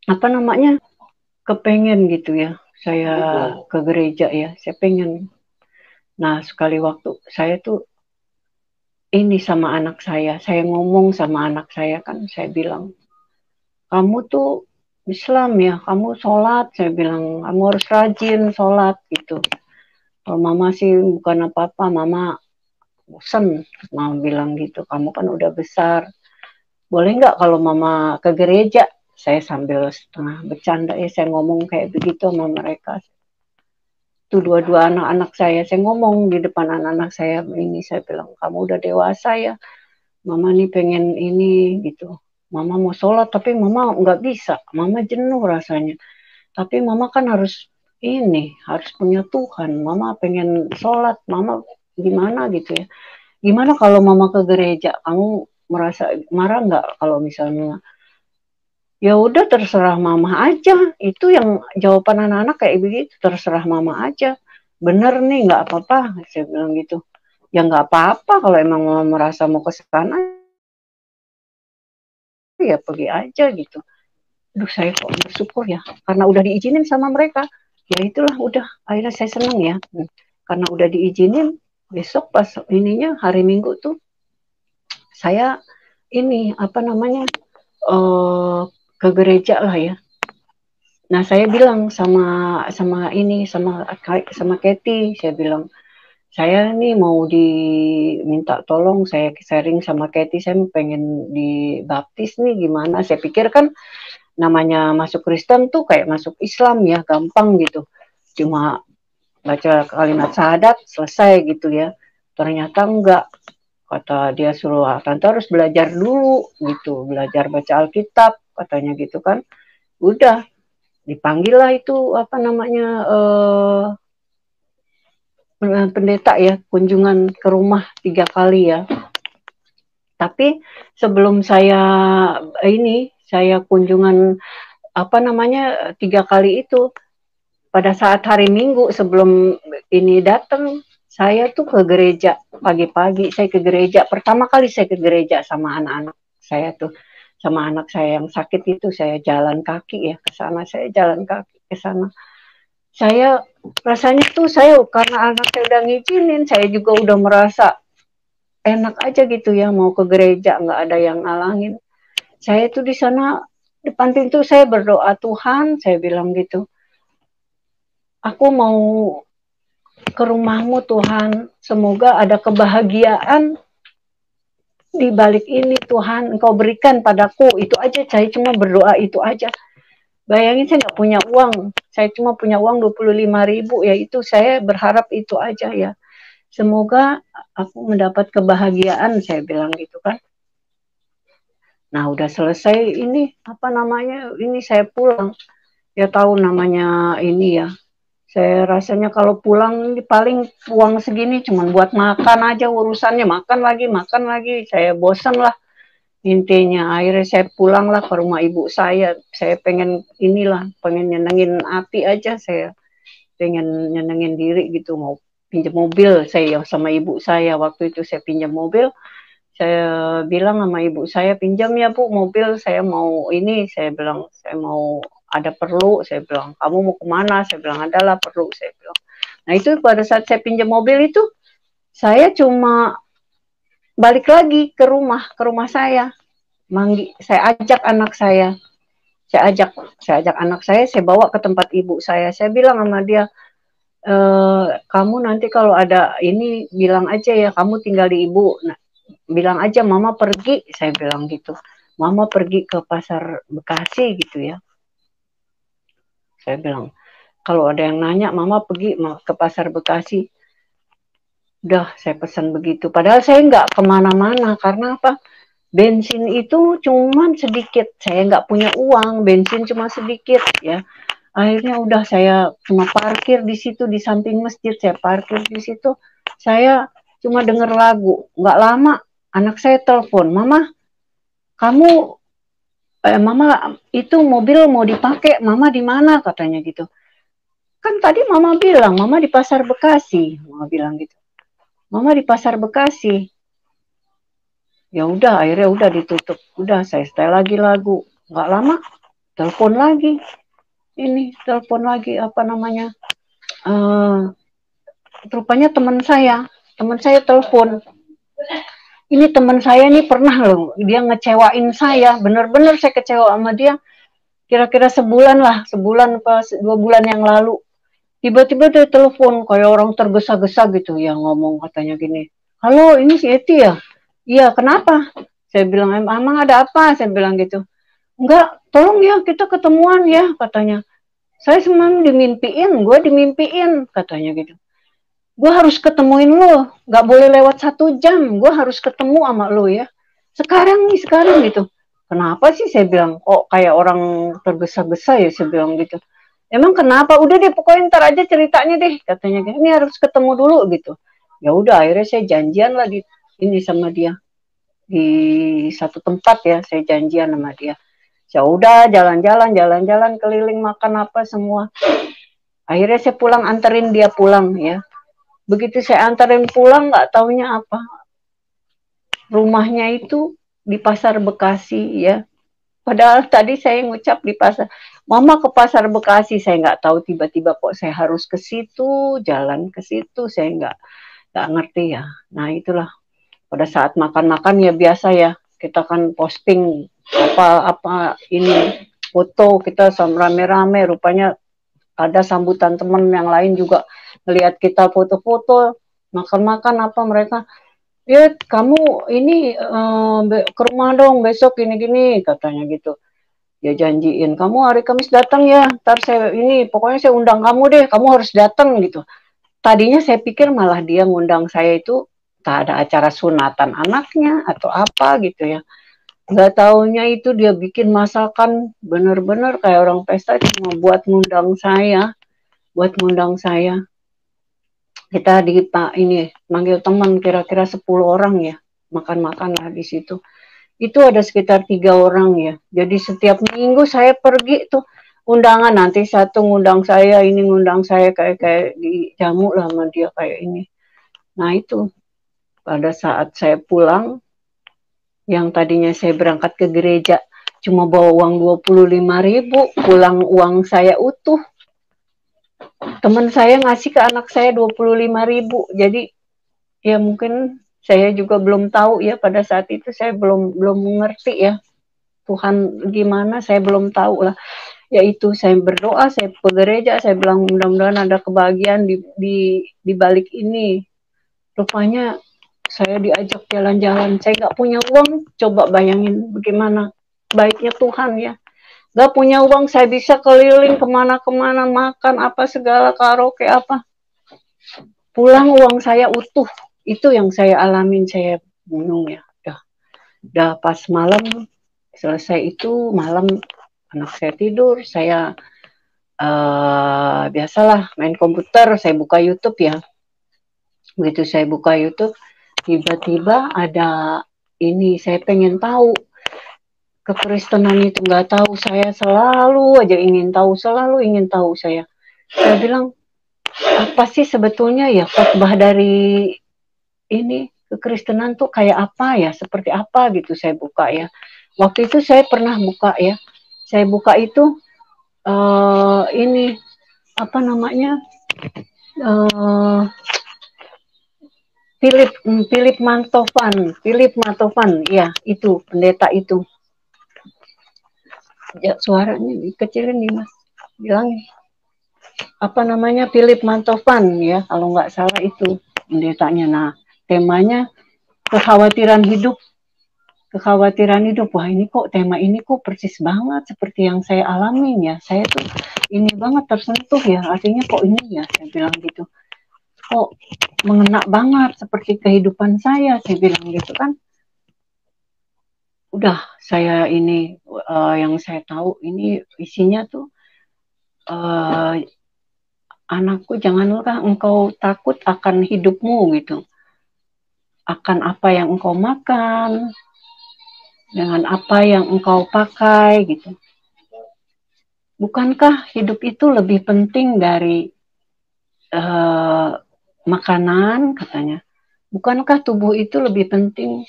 S2: apa namanya kepengen gitu ya, saya ke gereja ya, saya pengen. Nah sekali waktu saya tuh ini sama anak saya ngomong sama anak saya kan, saya bilang, kamu tuh Islam ya, kamu sholat, saya bilang, kamu harus rajin sholat gitu. Kalau mama sih bukan apa-apa, mama bosen, mama bilang gitu, kamu kan udah besar, boleh nggak kalau mama ke gereja? Saya sambil setengah bercanda ya, saya ngomong kayak begitu sama mereka. Tuh dua-dua anak-anak saya ngomong di depan anak-anak saya ini, saya bilang, kamu udah dewasa ya, mama nih pengen ini gitu. Mama mau sholat, tapi mama nggak bisa, mama jenuh rasanya. Tapi mama kan harus ini, harus punya Tuhan. Mama pengen sholat, mama gimana gitu ya. Gimana kalau mama ke gereja, kamu merasa marah nggak kalau misalnya? Ya udah terserah mama aja. Itu yang jawaban anak-anak kayak begitu, terserah mama aja. Bener nih, nggak apa-apa, saya bilang gitu. Ya nggak apa-apa kalau emang mama merasa mau ke sana, ya pergi aja gitu. Aduh saya kok bersyukur ya, karena udah diizinin sama mereka. Ya itulah udah, akhirnya saya senang ya. karena udah diizinin, besok pas ininya hari Minggu tuh saya ini apa namanya ke gereja lah ya. Nah saya bilang sama Kathy, saya bilang saya nih mau diminta tolong, saya sharing sama Kathy, saya pengen dibaptis nih gimana. Saya pikir kan namanya masuk Kristen tuh kayak masuk Islam ya, gampang gitu. Cuma baca kalimat syahadat selesai gitu ya. Ternyata enggak. Kata dia suruh tante harus belajar dulu gitu, belajar baca Alkitab katanya gitu kan. Udah dipanggil lah itu apa namanya pendeta ya, kunjungan ke rumah 3 kali ya. Tapi sebelum saya kunjungan apa namanya 3 kali itu, pada saat hari Minggu sebelum ini datang, saya tuh ke gereja pagi-pagi. Saya ke gereja pertama kali, saya ke gereja sama anak-anak saya tuh, sama anak saya yang sakit itu, saya jalan kaki ya ke sana, saya jalan kaki ke sana. Saya rasanya tuh saya karena anak saya udah ngizinin, saya juga udah merasa enak aja gitu ya mau ke gereja, nggak ada yang ngalangin. Saya tuh di sana depan pintu saya berdoa, Tuhan, saya bilang gitu, aku mau ke rumahmu Tuhan, semoga ada kebahagiaan di balik ini Tuhan, Engkau berikan padaku. Itu aja, saya cuma berdoa itu aja. Bayangin saya nggak punya uang, saya cuma punya uang 25.000, ya itu saya berharap itu aja ya. Semoga aku mendapat kebahagiaan, saya bilang gitu kan. Nah udah selesai ini apa namanya, ini saya pulang. Ya tahu namanya ini ya. Saya rasanya kalau pulang ini paling uang segini cuma buat makan aja urusannya, makan lagi. Saya bosan lah intinya. Akhirnya saya pulang lah ke rumah ibu saya. Saya pengen nyenengin hati aja, saya pengen nyenengin diri gitu, mau pinjam mobil saya sama ibu saya. Waktu itu saya pinjam mobil, saya bilang sama ibu saya, pinjam ya Bu mobil, saya mau ini, saya bilang saya mau ada perlu, saya bilang kamu mau kemana, saya bilang adalah perlu, saya bilang. Nah itu pada saat saya pinjam mobil itu, saya cuma balik lagi ke rumah saya, saya ajak anak saya ajak anak saya bawa ke tempat ibu saya bilang sama dia, kamu nanti kalau ada ini bilang aja ya, kamu tinggal di ibu. Nah, bilang aja mama pergi, saya bilang gitu. Mama pergi ke pasar Bekasi gitu ya. Saya bilang, kalau ada yang nanya mama pergi ke pasar Bekasi. Udah saya pesan begitu. Padahal saya nggak kemana-mana, karena apa? Bensin itu cuma sedikit. Saya nggak punya uang, bensin cuma sedikit ya. Akhirnya udah saya cuma parkir di situ di samping masjid, saya parkir di situ. Saya cuma denger lagu. Nggak lama anak saya telepon, mama mama itu mobil mau dipakai, mama di mana katanya gitu. Kan tadi mama bilang mama di pasar Bekasi, mama bilang gitu. Mama di pasar Bekasi. Ya udah, akhirnya udah ditutup. Udah saya setel lagi lagu. Nggak lama telepon lagi. Telepon lagi apa namanya? Rupanya teman saya telepon. Ini teman saya nih pernah loh, dia ngecewain saya, bener-bener saya kecewa sama dia. Kira-kira sebulan pas 2 bulan yang lalu. Tiba-tiba dia telepon kayak orang tergesa-gesa gitu ya, ngomong katanya gini, halo ini si Eti ya? Iya kenapa? Saya bilang emang ada apa? Saya bilang gitu. Enggak, tolong ya kita ketemuan ya katanya. Saya semalam gue dimimpiin katanya gitu. Gue harus ketemuin lo, nggak boleh lewat 1 jam, gue harus ketemu sama lo ya. Sekarang gitu. Kenapa sih, saya bilang, kok kayak orang tergesa-gesa ya, saya bilang gitu. Emang kenapa? Udah deh pokoknya ntar aja ceritanya deh, katanya. Ini harus ketemu dulu gitu. Ya udah akhirnya saya janjian lah ini sama dia di satu tempat ya, saya janjian sama dia. Ya udah jalan-jalan keliling makan apa semua. Akhirnya saya pulang, anterin dia pulang ya. Begitu saya anterin pulang, nggak taunya apa, rumahnya itu di pasar Bekasi ya. Padahal tadi saya ngucap di pasar, Mama ke pasar Bekasi, saya nggak tahu tiba-tiba kok saya harus ke situ, jalan ke situ, saya nggak ngerti ya. Nah itulah pada saat makan-makan ya biasa ya, kita kan posting apa ini foto kita sama rame-rame, rupanya ada sambutan teman yang lain juga ngelihat kita foto-foto makan-makan apa mereka, ya kamu ini ke rumah dong besok gini-gini katanya gitu. Ya janjiin kamu hari Kamis datang ya, ntar saya ini pokoknya saya undang kamu deh, kamu harus datang gitu. Tadinya saya pikir malah dia ngundang saya itu tak ada acara sunatan anaknya atau apa gitu ya. Nggak taunya itu dia bikin masakan bener-bener kayak orang pesta cuma buat ngundang saya, kita di Pak ini manggil teman kira-kira 10 orang ya, makan-makan lah di situ. Itu ada sekitar 3 orang ya. Jadi setiap minggu saya pergi tuh undangan, nanti satu ngundang saya, ini ngundang saya kayak dijamu lah sama dia kayak ini. Nah itu pada saat saya pulang, yang tadinya saya berangkat ke gereja cuma bawa uang 25.000, pulang uang saya utuh. Teman saya ngasih ke anak saya 25.000. Jadi ya mungkin saya juga belum tahu ya, pada saat itu saya belum mengerti ya Tuhan gimana, saya belum tahu lah. Yaitu saya berdoa, saya ke gereja, saya bilang mudah-mudahan ada kebahagiaan di balik ini. Rupanya saya diajak jalan-jalan, saya nggak punya uang, coba bayangin bagaimana baiknya Tuhan ya. Nggak punya uang, saya bisa keliling kemana-kemana, makan apa segala, karaoke apa. Pulang uang saya utuh, itu yang saya alamin, saya bingung ya. Udah pas malam, selesai itu malam anak saya tidur, saya biasalah main komputer, saya buka YouTube ya. Begitu saya buka YouTube, tiba-tiba ada ini, saya pengen tahu kekristenan itu, nggak tahu, saya selalu aja ingin tahu, saya bilang apa sih sebetulnya ya khotbah dari ini kekristenan tuh kayak apa ya, seperti apa gitu. Saya buka ya, waktu itu saya pernah buka ya, saya buka itu ini apa namanya, Philip Mantovan, ya itu pendeta itu. Ya, suaranya dikecilin nih Mas, bilang apa namanya, Philip Mantovan ya kalau nggak salah itu pendetanya. Nah temanya kekhawatiran hidup. Wah ini kok tema ini kok persis banget seperti yang saya alamin ya, saya tuh ini banget tersentuh ya, artinya kok ini ya, saya bilang gitu, kok mengena banget seperti kehidupan saya bilang gitu kan. Udah saya ini yang saya tahu ini isinya tuh anakku, janganlah engkau takut akan hidupmu gitu, akan apa yang engkau makan, dengan apa yang engkau pakai gitu. Bukankah hidup itu lebih penting dari makanan, katanya. Bukankah tubuh itu lebih penting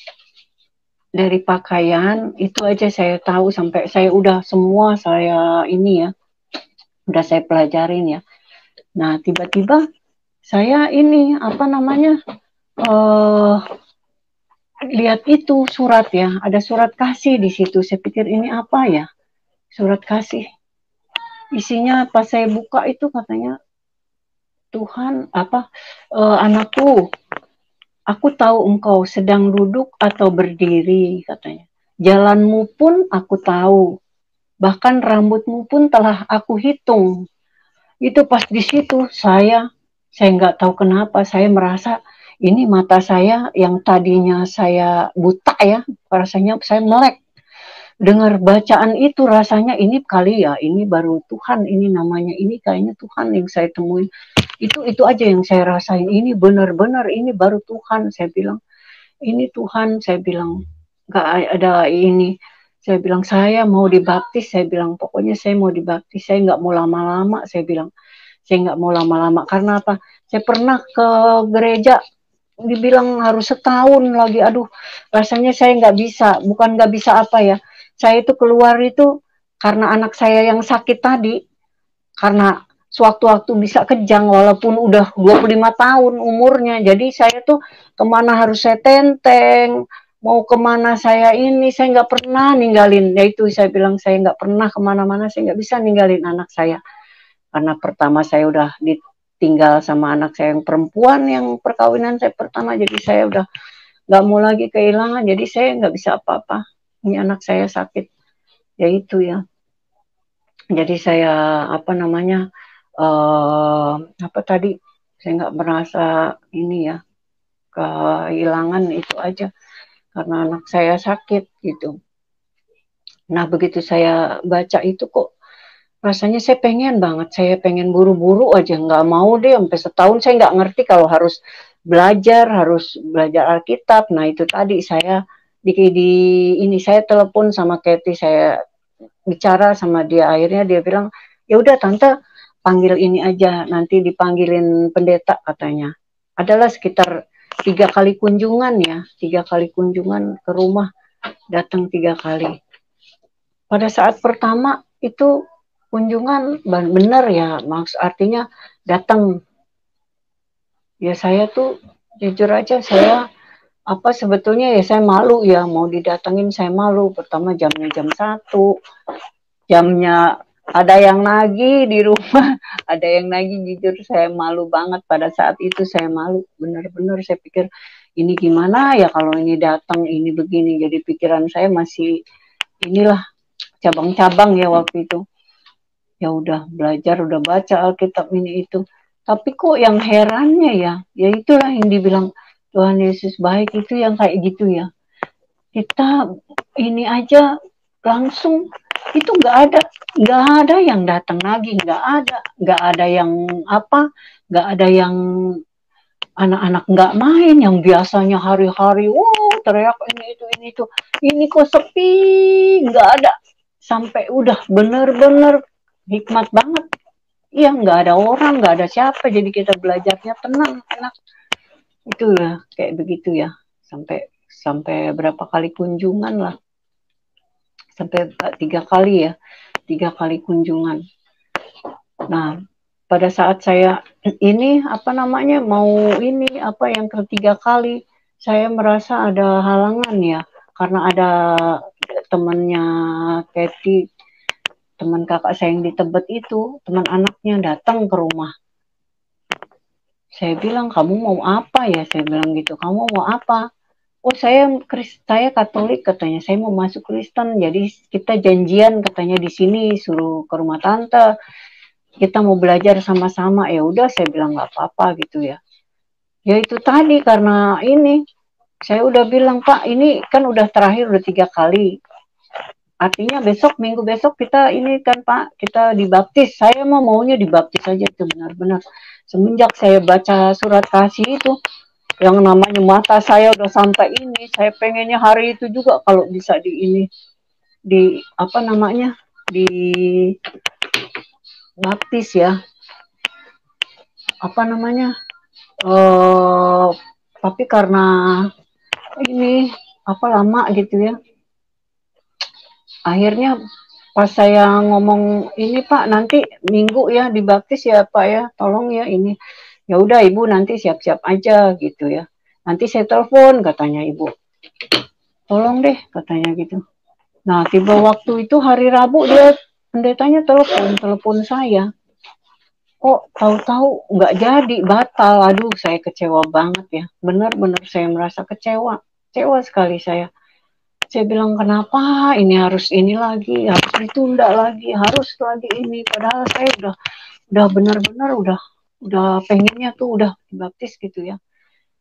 S2: dari pakaian? Itu aja saya tahu, sampai saya udah semua saya ini ya, udah saya pelajarin ya. Nah tiba-tiba saya ini apa namanya, lihat itu surat ya, ada surat kasih di situ. Saya pikir ini apa ya, surat kasih. Isinya pas saya buka itu katanya, Tuhan apa, anakku, aku tahu engkau sedang duduk atau berdiri, katanya. Jalanmu pun aku tahu, bahkan rambutmu pun telah aku hitung. Itu pas di situ saya nggak tahu kenapa saya merasa ini mata saya yang tadinya saya buta ya, rasanya saya melek. Dengar bacaan itu rasanya ini kali ya, ini baru Tuhan, ini namanya, ini kayaknya Tuhan yang saya temuin. Itu aja yang saya rasain, ini benar-benar ini baru Tuhan. Saya bilang ini Tuhan, saya bilang nggak ada ini. Saya bilang saya mau dibaptis, saya bilang pokoknya saya mau dibaptis, saya nggak mau lama-lama. Saya bilang saya nggak mau lama-lama, karena apa, saya pernah ke gereja dibilang harus setahun lagi. Aduh rasanya saya nggak bisa, bukan nggak bisa apa ya, saya itu keluar itu karena anak saya yang sakit tadi, karena sewaktu-waktu bisa kejang walaupun udah 25 tahun umurnya. Jadi saya tuh kemana harus saya tenteng, mau kemana saya ini, saya nggak pernah ninggalin. Ya itu saya bilang saya nggak pernah kemana-mana, saya nggak bisa ninggalin anak saya. Karena pertama saya udah ditinggal sama anak saya yang perempuan, yang perkawinan saya pertama, jadi saya udah nggak mau lagi kehilangan, jadi saya nggak bisa apa-apa. Ini anak saya sakit, ya itu ya. Jadi saya apa namanya apa tadi, saya nggak merasa ini ya kehilangan itu aja karena anak saya sakit gitu. Nah begitu saya baca itu kok rasanya saya pengen banget, saya pengen buru-buru aja, nggak mau deh sampai setahun saya nggak ngerti kalau harus belajar Alkitab. Nah itu tadi saya ini saya telepon sama Kathy, saya bicara sama dia, akhirnya dia bilang ya udah tante panggil ini aja, nanti dipanggilin pendeta katanya. Adalah sekitar 3 kali kunjungan ya, 3 kali kunjungan ke rumah, datang 3 kali. Pada saat pertama itu kunjungan benar ya, maksud artinya datang. Ya saya tuh jujur aja saya apa sebetulnya ya saya malu ya mau didatengin, saya malu. Pertama jamnya jam 1, jamnya ada yang nagih di rumah, ada yang nagih, jujur saya malu banget pada saat itu, saya malu benar-benar. Saya pikir ini gimana ya kalau ini datang ini begini, jadi pikiran saya masih inilah cabang-cabang ya waktu itu. Ya udah belajar, udah baca Alkitab ini itu, tapi kok yang herannya ya itulah yang dibilang Tuhan Yesus baik itu yang kayak gitu ya. Kita ini aja langsung itu nggak ada yang datang lagi, nggak ada yang apa, nggak ada yang anak-anak nggak main yang biasanya hari-hari teriak ini itu, ini kok sepi, nggak ada, sampai udah bener-bener hikmat banget. Iya nggak ada orang, nggak ada siapa, jadi kita belajarnya tenang, enak. Itu ya kayak begitu ya, sampai berapa kali kunjungan lah, sampai 3 kali ya, 3 kali kunjungan. Nah pada saat saya ini apa namanya mau ini apa yang ketiga kali, saya merasa ada halangan ya, karena ada temannya Kathy, teman kakak saya yang di Tebet itu, teman anaknya datang ke rumah. Saya bilang, kamu mau apa ya? Saya bilang gitu, kamu mau apa? Oh saya Katolik katanya, saya mau masuk Kristen, jadi kita janjian katanya di sini, suruh ke rumah tante, kita mau belajar sama-sama. Ya udah saya bilang nggak apa-apa gitu ya. Ya itu tadi karena ini, saya udah bilang Pak, ini kan udah terakhir udah 3 kali. Artinya minggu besok kita ini kan Pak, kita dibaptis. Saya maunya dibaptis aja itu benar-benar. Semenjak saya baca surat kasih itu, yang namanya mata saya udah sampai ini, saya pengennya hari itu juga kalau bisa di apa namanya, di baptis ya. Apa namanya? Tapi karena ini apa lama gitu ya. Akhirnya pas saya ngomong ini Pak nanti minggu ya dibaptis ya Pak ya, tolong ya ini. Ya udah Ibu nanti siap-siap aja gitu ya. Nanti saya telepon katanya Ibu. Tolong deh katanya gitu. Nah tiba waktu itu hari Rabu dia pendetanya telepon saya. Kok tahu-tahu nggak jadi, batal. Aduh saya kecewa banget ya. Benar-benar saya merasa kecewa sekali saya. Saya bilang kenapa ini harus ini lagi, harus ditunda lagi, harus lagi ini. Padahal saya udah benar-benar udah pengennya tuh udah dibaptis gitu ya.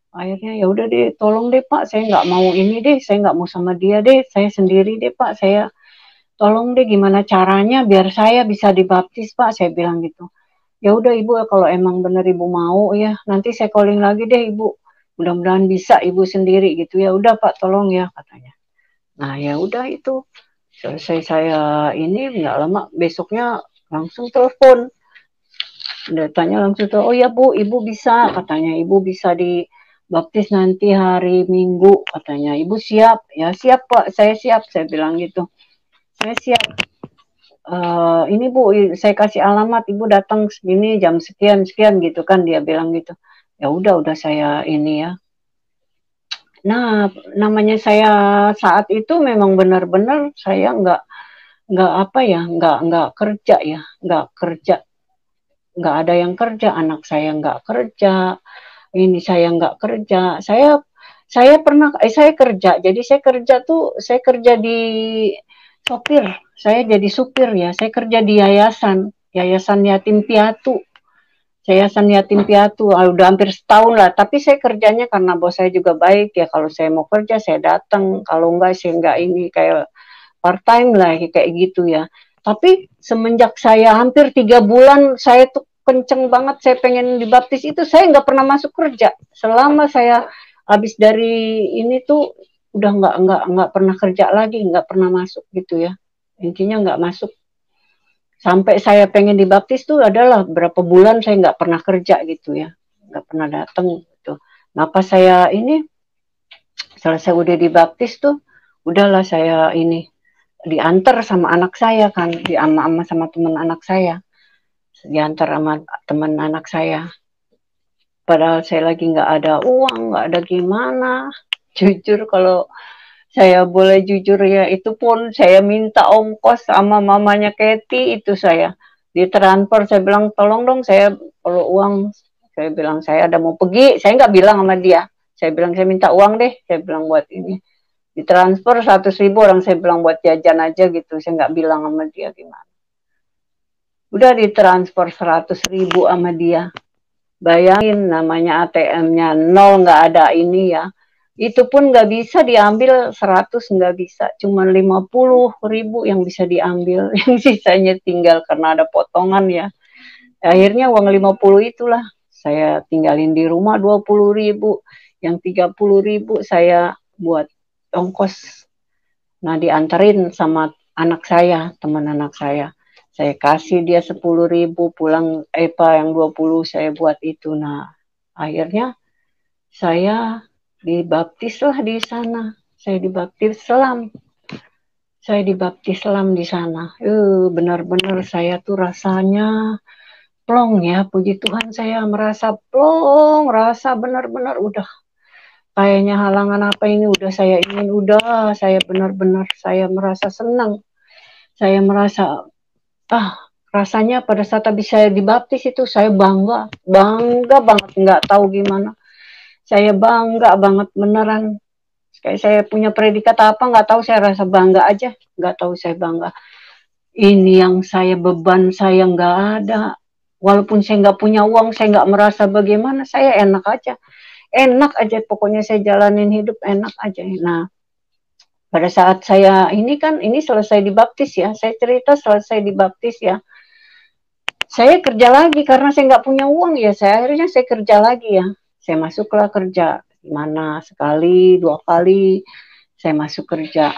S2: Akhirnya ya udah deh, tolong deh Pak, saya nggak mau ini deh, saya nggak mau sama dia deh, saya sendiri deh Pak, saya tolong deh gimana caranya biar saya bisa dibaptis Pak, saya bilang gitu. Ya udah Ibu kalau emang bener Ibu mau ya, nanti saya calling lagi deh Ibu. Mudah-mudahan bisa Ibu sendiri gitu ya. Udah Pak, tolong ya katanya. Nah ya udah itu selesai saya ini nggak lama besoknya langsung telepon, datanya langsung tuh, oh ya Bu, Ibu bisa katanya, Ibu bisa dibaptis nanti hari Minggu katanya, Ibu siap? Ya siap Pak, saya siap, saya bilang gitu, saya siap. ini Bu, saya kasih alamat, Ibu datang segini jam sekian sekian gitu kan, dia bilang gitu. Ya udah saya ini ya. Nah, namanya saya saat itu memang benar-benar saya nggak apa ya, nggak kerja ya, nggak kerja, nggak ada yang kerja, anak saya nggak kerja, ini saya nggak kerja, saya pernah saya kerja, jadi saya kerja di sopir, saya jadi supir ya, saya kerja di yayasan yatim piatu. Yayasan Yatim Piatu, udah hampir setahun lah. Tapi saya kerjanya karena bos saya juga baik ya. Kalau saya mau kerja saya datang, kalau enggak saya enggak ini kayak part time lah kayak gitu ya. Tapi semenjak saya hampir 3 bulan saya tuh kenceng banget saya pengen dibaptis itu saya nggak pernah masuk kerja. Selama saya habis dari ini tuh udah nggak pernah kerja lagi, nggak pernah masuk gitu ya. Intinya nggak masuk sampai saya pengen dibaptis tuh adalah berapa bulan saya nggak pernah kerja gitu ya, nggak pernah datang gitu. Nah pas saya ini selesai udah dibaptis tuh, udahlah saya ini diantar sama anak saya kan, sama teman anak saya, diantar sama teman anak saya. Padahal saya lagi nggak ada uang, nggak ada gimana. Jujur kalau saya boleh jujur ya, itu pun saya minta ongkos sama mamanya Kathy itu saya ditransfer. Saya bilang tolong dong saya perlu uang. Saya bilang saya ada mau pergi. Saya nggak bilang sama dia. Saya bilang saya minta uang deh. Saya bilang buat ini ditransfer 100.000 orang. Saya bilang buat jajan aja gitu. Saya nggak bilang sama dia gimana. Udah ditransfer 100.000 sama dia. Bayangin namanya ATM-nya nol, nggak ada ini ya. Itu pun nggak bisa diambil 100, nggak bisa. Cuma 50.000 yang bisa diambil. Yang sisanya tinggal karena ada potongan ya. Akhirnya uang 50 itulah. Saya tinggalin di rumah 20.000. Yang 30.000 saya buat ongkos. Nah diantarin sama anak saya, teman anak saya. Saya kasih dia 10.000 pulang yang 20 saya buat itu. Nah, akhirnya saya dibaptis lah di sana. Saya dibaptis Selam. Saya dibaptis Selam di sana. Benar-benar saya tuh rasanya plong ya. Puji Tuhan saya merasa plong, rasa benar-benar udah kayaknya halangan apa ini udah saya ingin, udah saya benar-benar saya merasa senang. Saya merasa rasanya pada saat habis saya dibaptis itu saya bangga banget, nggak tahu gimana. Saya bangga banget beneran. Kayak saya punya predikat apa nggak tahu, saya rasa bangga aja, nggak tahu saya bangga. Ini yang saya beban saya nggak ada. Walaupun saya nggak punya uang, saya nggak merasa bagaimana, saya enak aja. Pokoknya saya jalanin hidup enak aja. Nah, pada saat saya ini selesai dibaptis ya, saya cerita selesai dibaptis ya, saya kerja lagi karena saya nggak punya uang ya, akhirnya saya kerja lagi ya. Saya masuklah kerja, gimana sekali, 2 kali saya masuk kerja.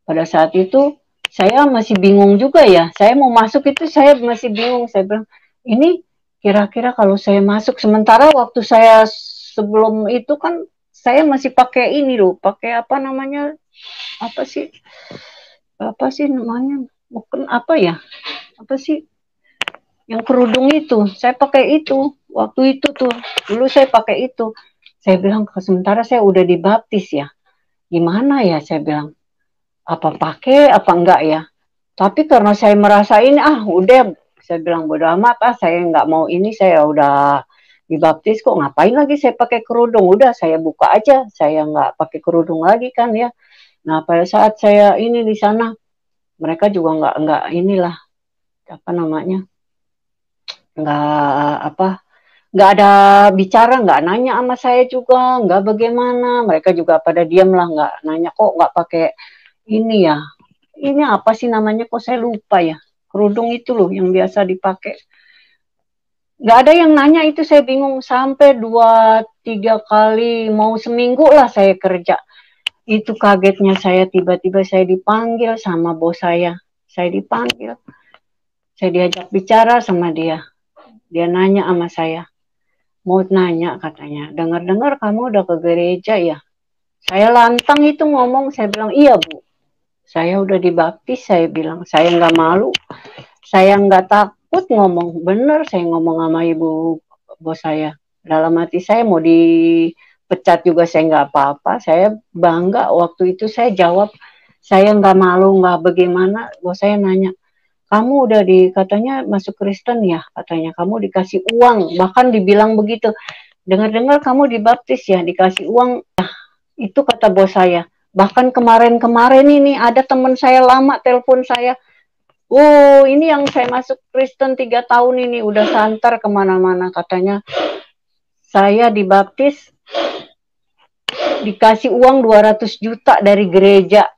S2: Pada saat itu saya masih bingung juga ya, saya mau masuk itu saya masih bingung. Saya bilang, ini kira-kira kalau saya masuk, sementara waktu saya sebelum itu kan saya masih pakai ini loh, pakai apa namanya, apa sih namanya, bukan apa ya, apa sih yang kerudung itu, saya pakai itu waktu itu tuh, dulu saya pakai itu. Saya bilang sementara saya udah dibaptis ya, gimana ya, saya bilang apa pakai apa enggak ya. Tapi karena saya merasa ini udah, saya bilang bodo amat, saya nggak mau ini, saya udah dibaptis kok, ngapain lagi saya pakai kerudung, udah saya buka aja, saya nggak pakai kerudung lagi kan ya. Nah pada saat saya ini di sana, mereka juga nggak inilah apa namanya, nggak ada bicara, nggak nanya sama saya juga, nggak bagaimana, mereka juga pada diam lah, nggak nanya kok nggak pakai ini ya, ini apa sih namanya, kok saya lupa ya, kerudung itu loh yang biasa dipakai. Nggak ada yang nanya itu, saya bingung sampai 2-3 kali, mau seminggu lah saya kerja. Itu kagetnya saya, tiba-tiba saya dipanggil sama bos saya dipanggil, saya diajak bicara sama dia. Dia nanya sama saya, mau nanya katanya, dengar-dengar kamu udah ke gereja ya? Saya lantang itu ngomong, saya bilang iya Bu, Saya udah dibaptis, saya bilang, saya nggak malu, saya nggak takut ngomong. Bener, saya ngomong sama ibu bos saya. Dalam hati saya mau dipecat juga saya nggak apa-apa. Saya bangga waktu itu saya jawab, saya nggak malu, nggak bagaimana. Bos saya nanya, kamu udah katanya masuk Kristen ya, katanya kamu dikasih uang, bahkan dibilang begitu. Dengar-dengar kamu dibaptis ya, dikasih uang. Itu kata bos saya. Bahkan kemarin-kemarin ini ada teman saya lama telepon saya. Oh, ini yang saya masuk Kristen 3 tahun ini udah santer kemana-mana katanya. Saya dibaptis dikasih uang 200 juta dari gereja.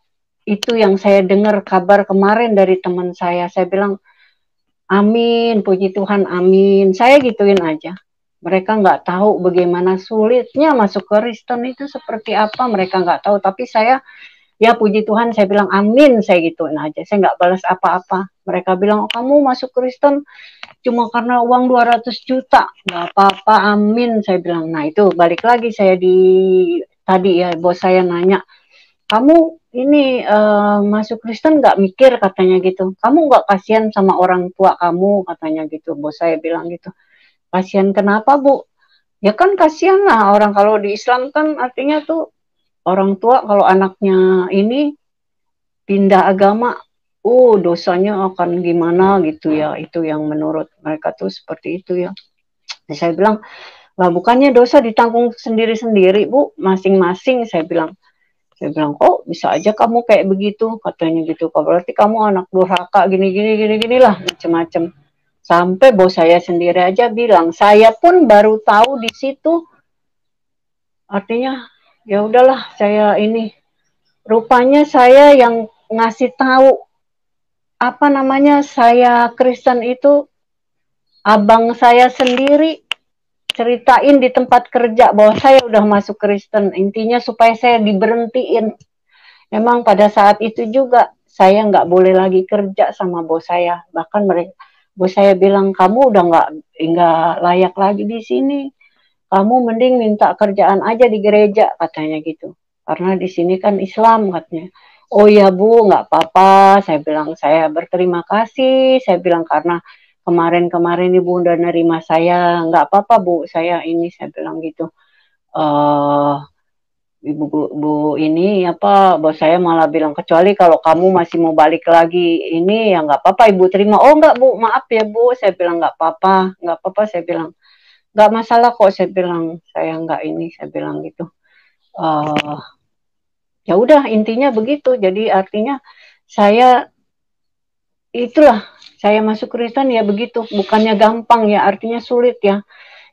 S2: Itu yang saya dengar kabar kemarin dari teman saya. Saya bilang, amin, puji Tuhan, amin. Saya gituin aja. Mereka nggak tahu bagaimana sulitnya masuk Kristen itu seperti apa. Mereka nggak tahu. Tapi saya, ya puji Tuhan, saya bilang amin. Saya gituin aja. Saya nggak balas apa-apa. Mereka bilang, oh, kamu masuk Kristen cuma karena uang 200 juta. Nggak apa-apa, amin. Saya bilang, nah itu balik lagi saya tadi ya, bos saya nanya, kamu ini masuk Kristen nggak mikir katanya gitu. Kamu nggak kasihan sama orang tua kamu katanya gitu. Bos saya bilang gitu. Kasihan kenapa Bu? Ya kan kasihan lah orang kalau di Islam kan artinya tuh orang tua kalau anaknya ini pindah agama, dosanya akan gimana gitu ya. Itu yang menurut mereka tuh seperti itu ya. Jadi saya bilang, lah bukannya dosa ditanggung sendiri-sendiri Bu, masing-masing saya bilang. Saya bilang, kok bisa aja kamu kayak begitu, katanya gitu. Berarti kamu anak durhaka, gini lah, macam-macam. Sampai bos saya sendiri aja bilang, saya pun baru tahu di situ. Artinya, ya udahlah, saya ini. Rupanya saya yang ngasih tahu, apa namanya, saya Kristen itu, abang saya sendiri ceritain di tempat kerja bahwa saya udah masuk Kristen. Intinya supaya saya diberhentiin. Memang pada saat itu juga saya nggak boleh lagi kerja sama bos saya. Bahkan bos saya bilang, kamu udah nggak layak lagi di sini. Kamu mending minta kerjaan aja di gereja katanya gitu. Karena di sini kan Islam katanya. Oh ya Bu, nggak apa-apa. Saya bilang saya berterima kasih. Saya bilang karena kemarin-kemarin Ibu udah nerima saya. Nggak apa-apa Bu, saya ini saya bilang gitu. Ibu Bu ini apa bos saya malah bilang kecuali kalau kamu masih mau balik lagi ini ya nggak apa-apa Ibu terima. Oh nggak Bu, maaf ya Bu, saya bilang nggak apa-apa saya bilang nggak masalah kok, saya bilang saya nggak ini, saya bilang gitu. Ya udah intinya begitu. Jadi artinya saya itulah saya masuk Kristen ya begitu, bukannya gampang ya, artinya sulit ya.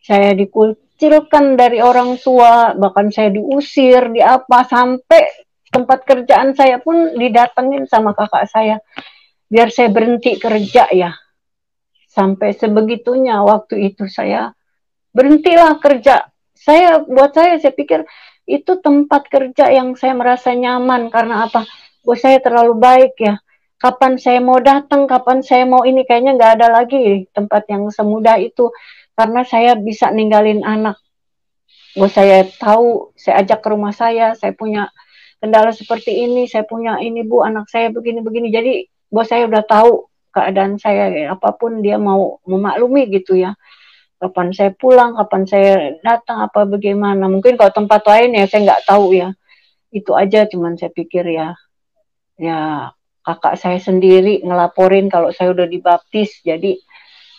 S2: Saya dikucilkan dari orang tua, bahkan saya diusir, di apa, sampai tempat kerjaan saya pun didatengin sama kakak saya, biar saya berhenti kerja ya. Sampai sebegitunya waktu itu saya berhentilah kerja. Buat saya pikir itu tempat kerja yang saya merasa nyaman, karena apa? Bos saya terlalu baik ya. Kapan saya mau datang, kapan saya mau ini, kayaknya nggak ada lagi tempat yang semudah itu. Karena saya bisa ninggalin anak. Bos saya tahu, saya ajak ke rumah saya punya kendala seperti ini, saya punya ini Bu, anak saya begini-begini. Jadi bos saya udah tahu keadaan saya, apapun dia mau memaklumi gitu ya. Kapan saya pulang, kapan saya datang, apa bagaimana. Mungkin kalau tempat lain ya saya nggak tahu ya. Itu aja, cuman saya pikir ya kakak saya sendiri ngelaporin kalau saya udah dibaptis. Jadi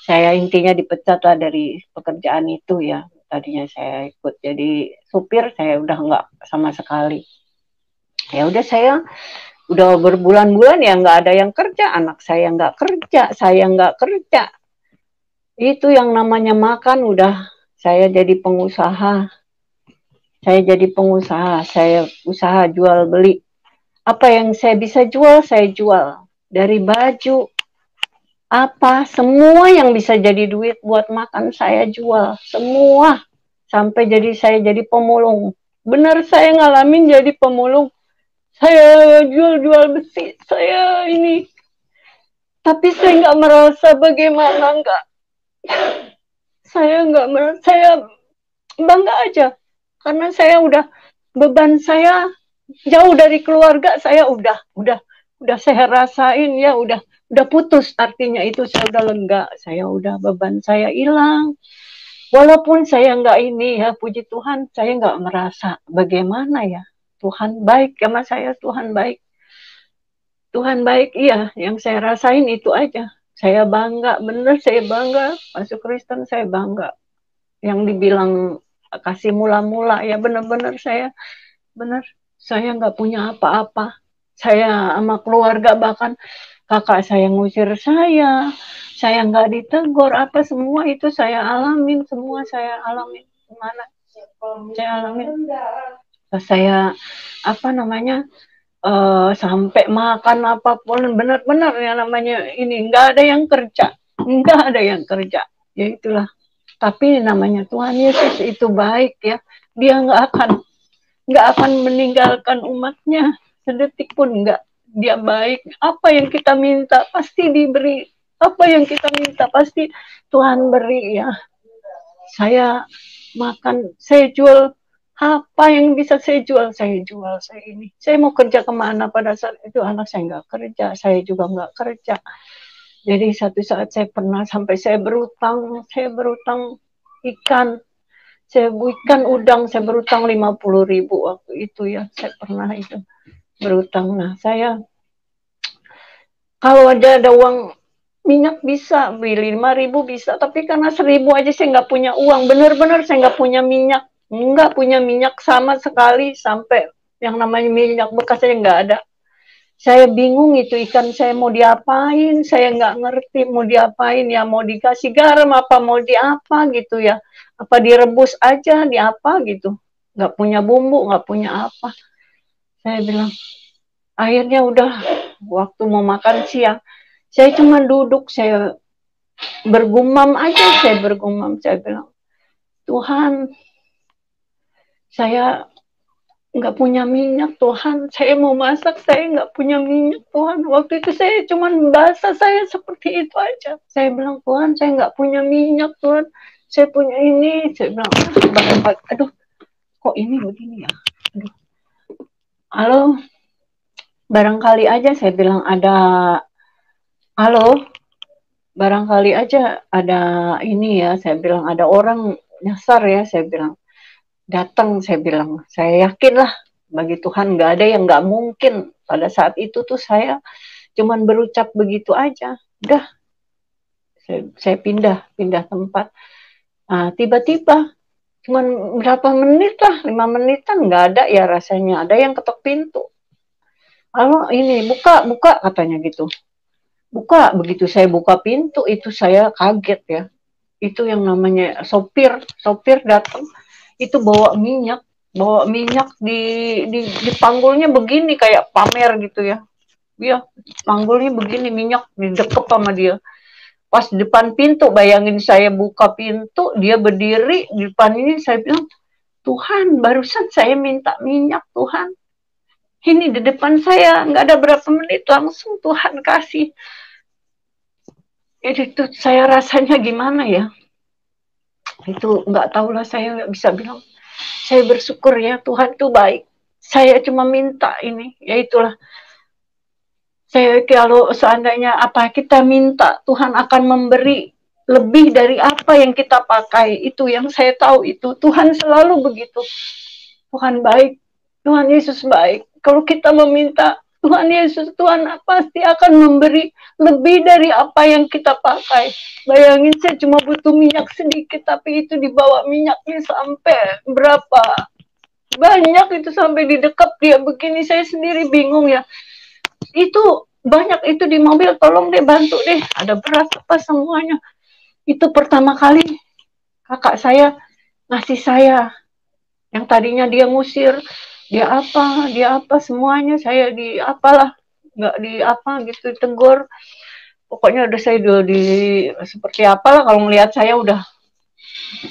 S2: saya intinya dipecat lah dari pekerjaan itu ya. Tadinya saya ikut jadi supir, saya udah nggak sama sekali. Ya udah saya udah berbulan-bulan ya nggak ada yang kerja, anak saya nggak kerja, saya nggak kerja. Itu yang namanya makan udah saya jadi pengusaha. Saya usaha jual beli. Apa yang saya bisa jual, saya jual. Dari baju, apa, semua yang bisa jadi duit buat makan saya jual. Semua. Sampai saya jadi pemulung. Benar saya ngalamin jadi pemulung. Saya jual besi, saya ini. Tapi saya nggak merasa bagaimana, nggak. Saya nggak merasa, saya bangga aja. Karena saya udah, beban saya jauh dari keluarga, saya udah udah saya rasain ya, udah putus, artinya itu saya udah lega, saya udah beban saya hilang. Walaupun saya nggak ini ya, puji Tuhan, saya nggak merasa bagaimana ya, Tuhan baik sama saya, Tuhan baik. Tuhan baik, iya, yang saya rasain itu aja. Saya bangga, bener saya bangga, masuk Kristen saya bangga. Yang dibilang kasih mula-mula, ya bener-bener saya nggak punya apa-apa. Saya sama keluarga bahkan kakak saya ngusir saya nggak ditegur, apa semua itu saya alamin, semua saya alamin. Gimana? Saya alamin. Saya apa namanya, sampai makan apapun benar-benar ya namanya ini nggak ada yang kerja ya itulah, tapi namanya Tuhan Yesus itu baik ya, dia nggak akan meninggalkan umatnya sedetik pun, nggak, dia baik, apa yang kita minta pasti diberi, apa yang kita minta pasti Tuhan beri ya. Saya makan, saya jual apa yang bisa saya jual, saya ini. Saya mau kerja kemana pada saat itu, anak saya nggak kerja, saya juga nggak kerja. Jadi satu saat saya pernah sampai saya berutang ikan, udang, saya berutang 50.000 waktu itu ya, saya pernah itu berutang. Nah saya kalau ada uang minyak bisa beli 5.000 bisa, tapi karena 1.000 aja saya nggak punya uang, bener-bener saya nggak punya minyak sama sekali, sampai yang namanya minyak bekas saya nggak ada. Saya bingung itu ikan saya mau diapain, saya nggak ngerti mau diapain ya, mau dikasih garam apa mau diapa gitu ya, apa direbus aja diapa gitu, nggak punya bumbu, nggak punya apa. Saya bilang akhirnya udah waktu mau makan siang, saya cuma duduk, saya bergumam aja, saya bilang, Tuhan, saya nggak punya minyak, Tuhan, saya mau masak, saya nggak punya minyak, Tuhan. Waktu itu saya cuma bahasa saya seperti itu aja. Saya bilang, Tuhan, saya nggak punya minyak, Tuhan. Saya punya ini, saya bilang, aduh, kok ini begini ya? Aduh. Halo, barangkali aja saya bilang ada, halo, barangkali aja ada ini ya, saya bilang ada orang nyasar ya, saya bilang datang, saya bilang saya yakin lah bagi Tuhan nggak ada yang nggak mungkin. Pada saat itu tuh saya cuman berucap begitu aja, udah saya pindah tempat. Nah, tiba-tiba cuman berapa menit lah, 5 menitan nggak ada ya rasanya, ada yang ketok pintu. Lalu ini buka katanya gitu, buka. Begitu saya buka pintu itu saya kaget ya, itu yang namanya sopir datang, itu bawa minyak di panggulnya begini kayak pamer gitu ya, dia panggulnya begini, minyak didekep sama dia pas depan pintu. Bayangin saya buka pintu, dia berdiri di depan ini, saya bilang, Tuhan, barusan saya minta minyak, Tuhan, ini di depan saya, nggak ada berapa menit langsung Tuhan kasih. Jadi itu saya rasanya gimana ya, itu nggak tahu lah, saya nggak bisa bilang. Saya bersyukur ya, Tuhan tuh baik. Saya cuma minta ini, ya itulah. Saya kalau seandainya apa kita minta, Tuhan akan memberi lebih dari apa yang kita pakai. Itu yang saya tahu, itu Tuhan selalu begitu. Tuhan baik, Tuhan Yesus baik. Kalau kita meminta Tuhan Yesus, Tuhan pasti akan memberi lebih dari apa yang kita pakai. Bayangin saya cuma butuh minyak sedikit, tapi itu dibawa minyaknya sampai berapa banyak, itu sampai di dekat dia begini. Saya sendiri bingung ya, itu banyak itu di mobil, tolong deh bantu deh, ada beras apa semuanya. Itu pertama kali kakak saya ngasih saya, yang tadinya dia ngusir, dia apa semuanya, saya di apalah, nggak di apa gitu, tegur. Pokoknya udah saya di seperti apalah, kalau ngelihat saya udah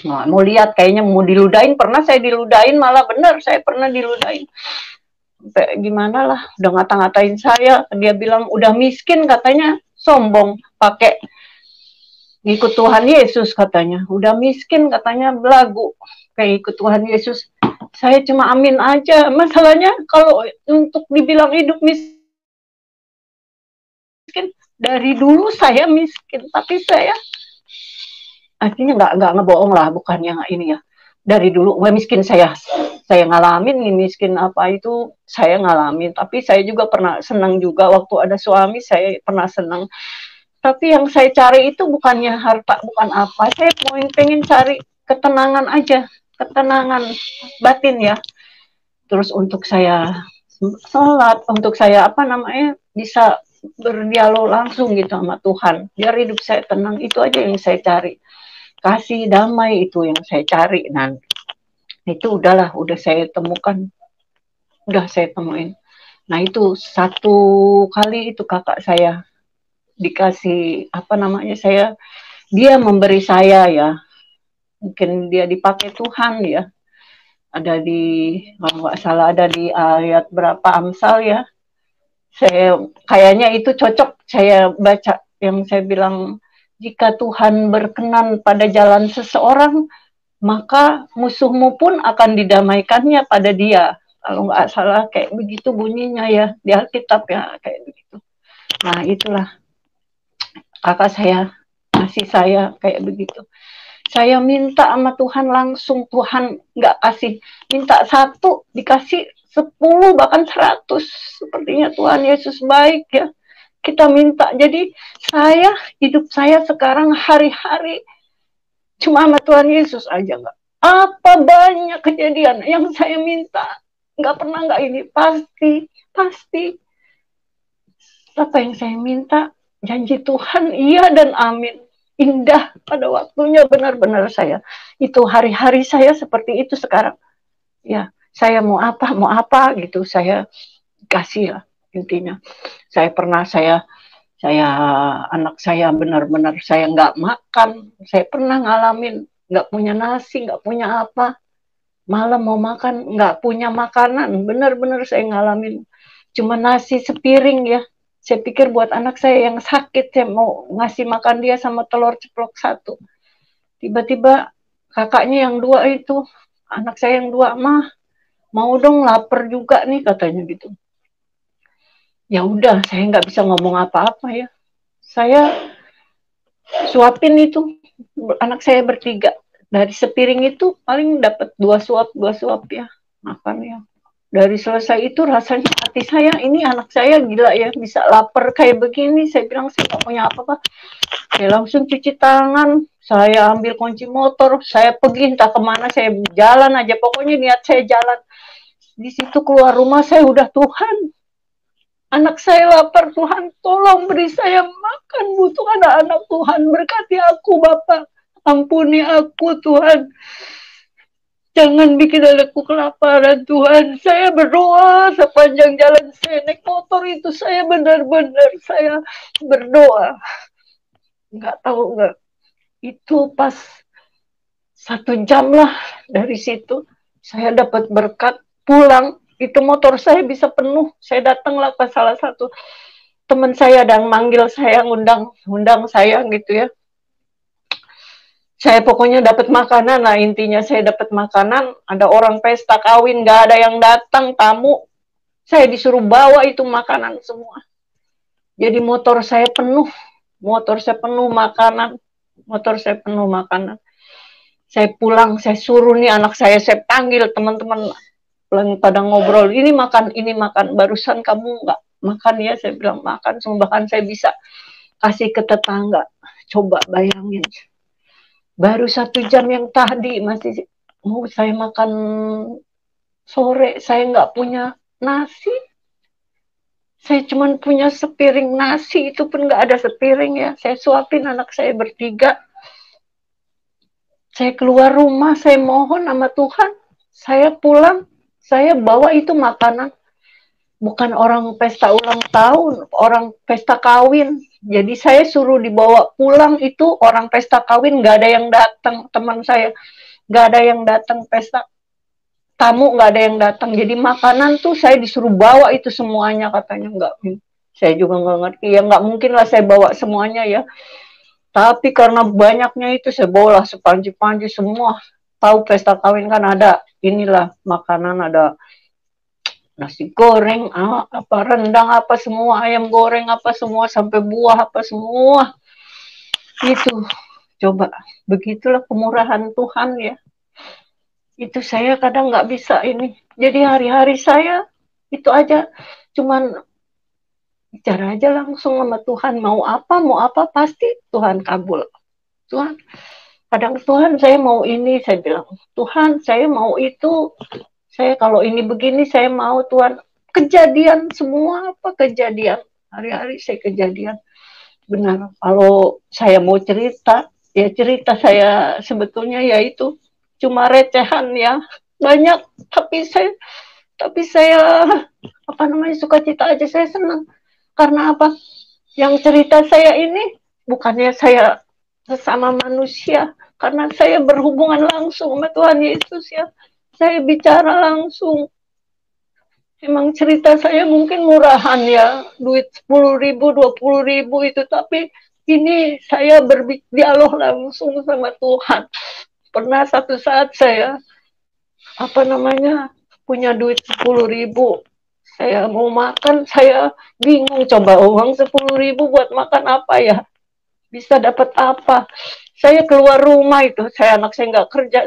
S2: nggak mau lihat, kayaknya mau diludain. Pernah saya diludain, malah bener saya pernah diludain. Sampai gimana lah, udah ngata-ngatain saya. Dia bilang udah miskin katanya, sombong, pakai ngikut Tuhan Yesus katanya. Udah miskin katanya, belagu kayak ikut Tuhan Yesus. Saya cuma amin aja. Masalahnya kalau untuk dibilang hidup miskin, miskin. Dari dulu saya miskin, tapi saya artinya nggak ngebohong lah, bukannya ini ya. Dari dulu miskin saya ngalamin, miskin apa itu saya ngalamin. Tapi saya juga pernah senang juga waktu ada suami, saya pernah senang. Tapi yang saya cari itu bukannya harta, bukan apa. Saya pengen cari ketenangan aja, ketenangan batin ya. Terus untuk saya sholat, untuk saya bisa berdialog langsung gitu sama Tuhan. Biar hidup saya tenang, itu aja yang saya cari. Kasih damai itu yang saya cari. Nah, itu udah saya temukan. Udah saya temuin. Nah, itu satu kali itu kakak saya dikasih dia memberi saya ya. Mungkin dia dipakai Tuhan ya. Ada kalau nggak salah ada di ayat berapa Amsal ya. Saya kayaknya itu cocok saya baca yang saya bilang, jika Tuhan berkenan pada jalan seseorang, maka musuhmu pun akan didamaikannya pada dia. Kalau nggak salah kayak begitu bunyinya ya di Alkitab ya, kayak begitu. Nah itulah kakak saya ngasih saya kayak begitu. Saya minta sama Tuhan langsung, Tuhan nggak kasih, minta 1 dikasih 10 bahkan 100. Sepertinya Tuhan Yesus baik ya. Kita minta, jadi hidup saya sekarang hari-hari cuma sama Tuhan Yesus aja nggak. Apa banyak kejadian yang saya minta, nggak pernah nggak ini, pasti. Apa yang saya minta, janji Tuhan iya dan amin. Indah pada waktunya, benar-benar saya. Itu hari-hari saya seperti itu sekarang. Ya, saya mau apa gitu, saya kasih lah intinya. Saya anak saya benar-benar saya nggak makan. Saya pernah ngalamin nggak punya nasi, nggak punya apa. Malam mau makan, nggak punya makanan. Benar-benar saya ngalamin. Cuma nasi sepiring ya. Saya pikir buat anak saya yang sakit, saya mau ngasih makan dia sama telur ceplok 1. Tiba-tiba kakaknya yang 2 itu, anak saya yang 2, mah mau dong lapar juga nih katanya gitu. Ya udah, saya nggak bisa ngomong apa-apa ya. Saya suapin itu anak saya bertiga. Dari sepiring itu paling dapat 2 suap ya makan ya. Dari selesai itu rasanya hati saya, ini anak saya gila ya, bisa lapar kayak begini. Saya bilang saya nggak punya apa-apa. Saya langsung cuci tangan, saya ambil kunci motor, saya pergi entah kemana, saya jalan aja. Pokoknya niat saya jalan. Di situ keluar rumah saya udah, Tuhan, anak saya lapar, Tuhan tolong beri saya makan, butuh anak-anak, Tuhan berkati aku Bapak, ampuni aku Tuhan, jangan bikin anakku kelaparan Tuhan. Saya berdoa sepanjang jalan saya naik motor itu, saya benar-benar saya berdoa. Nggak tahu nggak, itu pas 1 jam lah dari situ saya dapat berkat. Pulang itu motor saya bisa penuh. Saya datanglah ke salah satu teman saya dan manggil saya, ngundang saya gitu ya. Saya pokoknya dapat makanan. Nah intinya saya dapat makanan. Ada orang pesta kawin, nggak ada yang datang, tamu. Saya disuruh bawa itu makanan semua. Jadi motor saya penuh makanan. Saya pulang, saya suruh nih anak saya panggil teman-teman pada ngobrol, ini makan, barusan kamu nggak makan ya, saya bilang makan, bahkan saya bisa kasih ke tetangga. Coba bayangin, baru 1 jam yang tadi masih mau saya makan sore, saya nggak punya nasi, saya cuma punya sepiring nasi, itu pun nggak ada sepiring ya, saya suapin anak saya bertiga. Saya keluar rumah, saya mohon sama Tuhan, saya pulang, saya bawa itu makanan. Bukan orang pesta ulang tahun, orang pesta kawin. Jadi saya suruh dibawa pulang itu orang pesta kawin, nggak ada yang datang, teman saya nggak ada yang datang, pesta tamu nggak ada yang datang. Jadi makanan tuh saya disuruh bawa itu semuanya, katanya nggak. Saya juga nggak ngerti ya, nggak mungkin lah saya bawa semuanya ya. Tapi karena banyaknya itu saya bawa sepanji-panji semua. Tahu pesta kawin kan ada inilah makanan, ada nasi goreng, apa rendang, apa semua, ayam goreng, apa semua, sampai buah, apa semua. Itu, coba, begitulah kemurahan Tuhan ya. Itu saya kadang nggak bisa ini. Jadi hari-hari saya itu aja, cuman bicara aja langsung sama Tuhan, mau apa pasti Tuhan kabul. Tuhan, kadang Tuhan saya mau ini, saya bilang, Tuhan saya mau itu, saya kalau ini begini saya mau Tuhan. Kejadian semua apa kejadian, hari-hari saya kejadian. Benar, kalau saya mau cerita, ya cerita saya sebetulnya yaitu cuma recehan ya, banyak, tapi saya apa namanya, sukacita aja, saya senang. Karena apa? Yang cerita saya ini bukannya saya sesama manusia, karena saya berhubungan langsung sama Tuhan Yesus ya. Saya bicara langsung. Emang cerita saya mungkin murahan ya, duit 10.000, 20.000 itu, tapi ini saya berdialog langsung sama Tuhan. Pernah satu saat saya apa namanya punya duit 10.000, saya mau makan, saya bingung, coba uang 10.000 buat makan apa ya, bisa dapat apa. Saya keluar rumah itu, anak saya nggak kerja,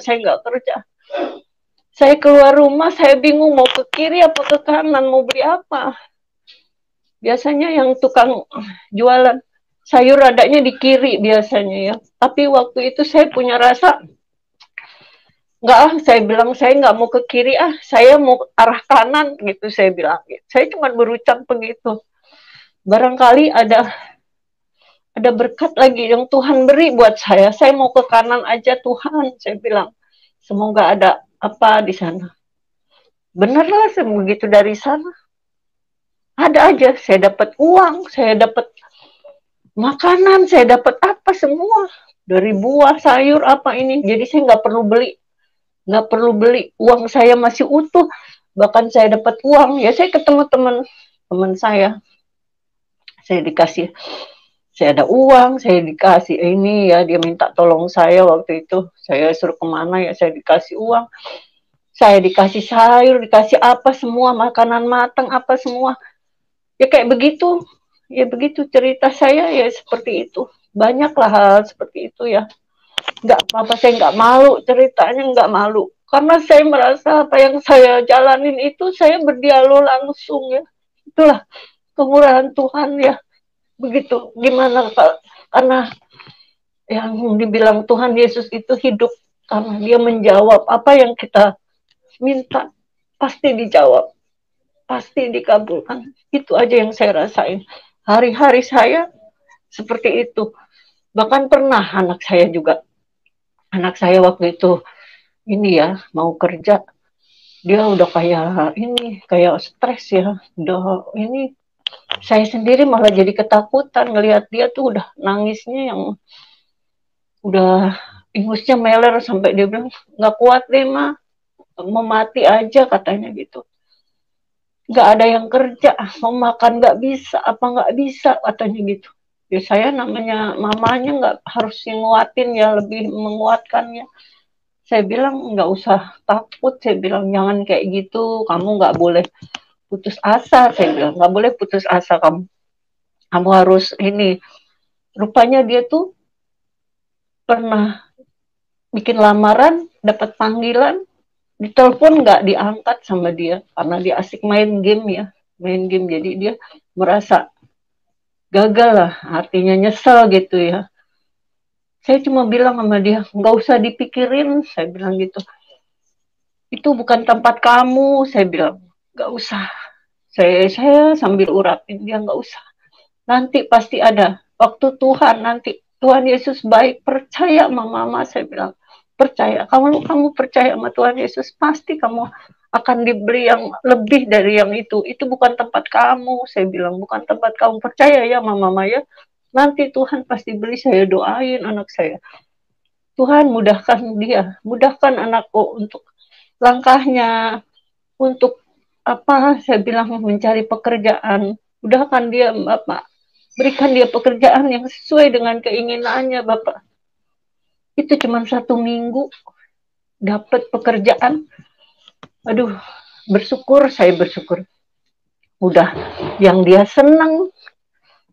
S2: saya keluar rumah, saya bingung mau ke kiri apa ke kanan, mau beli apa. Biasanya yang tukang jualan sayur adanya di kiri biasanya ya. Tapi waktu itu saya punya rasa, saya bilang saya nggak mau ke kiri saya mau arah kanan gitu, saya bilang. Saya cuma berucap begitu. Barangkali ada berkat lagi yang Tuhan beri buat saya mau ke kanan aja Tuhan, saya bilang. Semoga ada apa di sana. Benarlah begitu, dari sana ada aja, saya dapat uang, saya dapat makanan, saya dapat apa semua dari buah, sayur, apa ini. Jadi saya nggak perlu beli, uang saya masih utuh. Bahkan saya dapat uang, ya saya ketemu teman saya dikasih, saya ada uang, saya dikasih ini ya, dia minta tolong saya waktu itu, saya suruh kemana ya, saya dikasih uang, saya dikasih sayur, dikasih apa semua, makanan matang apa semua. Ya kayak begitu, ya begitu cerita saya ya, seperti itu. Banyaklah hal seperti itu ya. Nggak apa-apa, saya nggak malu, ceritanya nggak malu. Karena saya merasa apa yang saya jalanin itu, saya berdialog langsung ya. Itulah kemurahan Tuhan ya. Begitu, gimana Pak? Karena yang dibilang Tuhan Yesus itu hidup, karena dia menjawab apa yang kita minta, pasti dijawab, pasti dikabulkan. Itu aja yang saya rasain. Hari-hari saya seperti itu. Bahkan pernah anak saya waktu itu ini ya, mau kerja, dia udah kayak stres ya, udah ini. Saya sendiri malah jadi ketakutan ngelihat dia tuh udah nangisnya yang udah ingusnya meler, sampai dia bilang nggak kuat deh Ma, mau mati aja katanya gitu. Nggak ada yang kerja, mau makan nggak bisa, apa nggak bisa katanya gitu. Ya saya namanya mamanya nggak harus nguatin ya, lebih menguatkannya. Saya bilang nggak usah takut, saya bilang jangan kayak gitu, kamu nggak boleh putus asa, saya bilang nggak boleh putus asa, kamu harus ini. Rupanya dia tuh pernah bikin lamaran, dapat panggilan, ditelepon nggak diangkat sama dia karena dia asik main game ya, jadi dia merasa gagal lah, artinya nyesel gitu ya. Saya cuma bilang sama dia, nggak usah dipikirin, saya bilang gitu, itu bukan tempat kamu, saya bilang nggak usah. Saya sambil urapin dia, nggak usah, nanti pasti ada waktu Tuhan, nanti Tuhan Yesus baik, percaya sama Mama, saya bilang percaya, kamu percaya sama Tuhan Yesus, pasti kamu akan diberi yang lebih dari yang itu bukan tempat kamu, saya bilang bukan tempat kamu, percaya ya Mama ya, nanti Tuhan pasti beri. Saya doain anak saya, Tuhan mudahkan anakku untuk langkahnya, untuk apa, saya bilang mencari pekerjaan, mudahkan dia Bapak, berikan dia pekerjaan yang sesuai dengan keinginannya Bapak. Itu cuma 1 minggu dapat pekerjaan, aduh bersyukur, saya bersyukur. Udah, yang dia senang,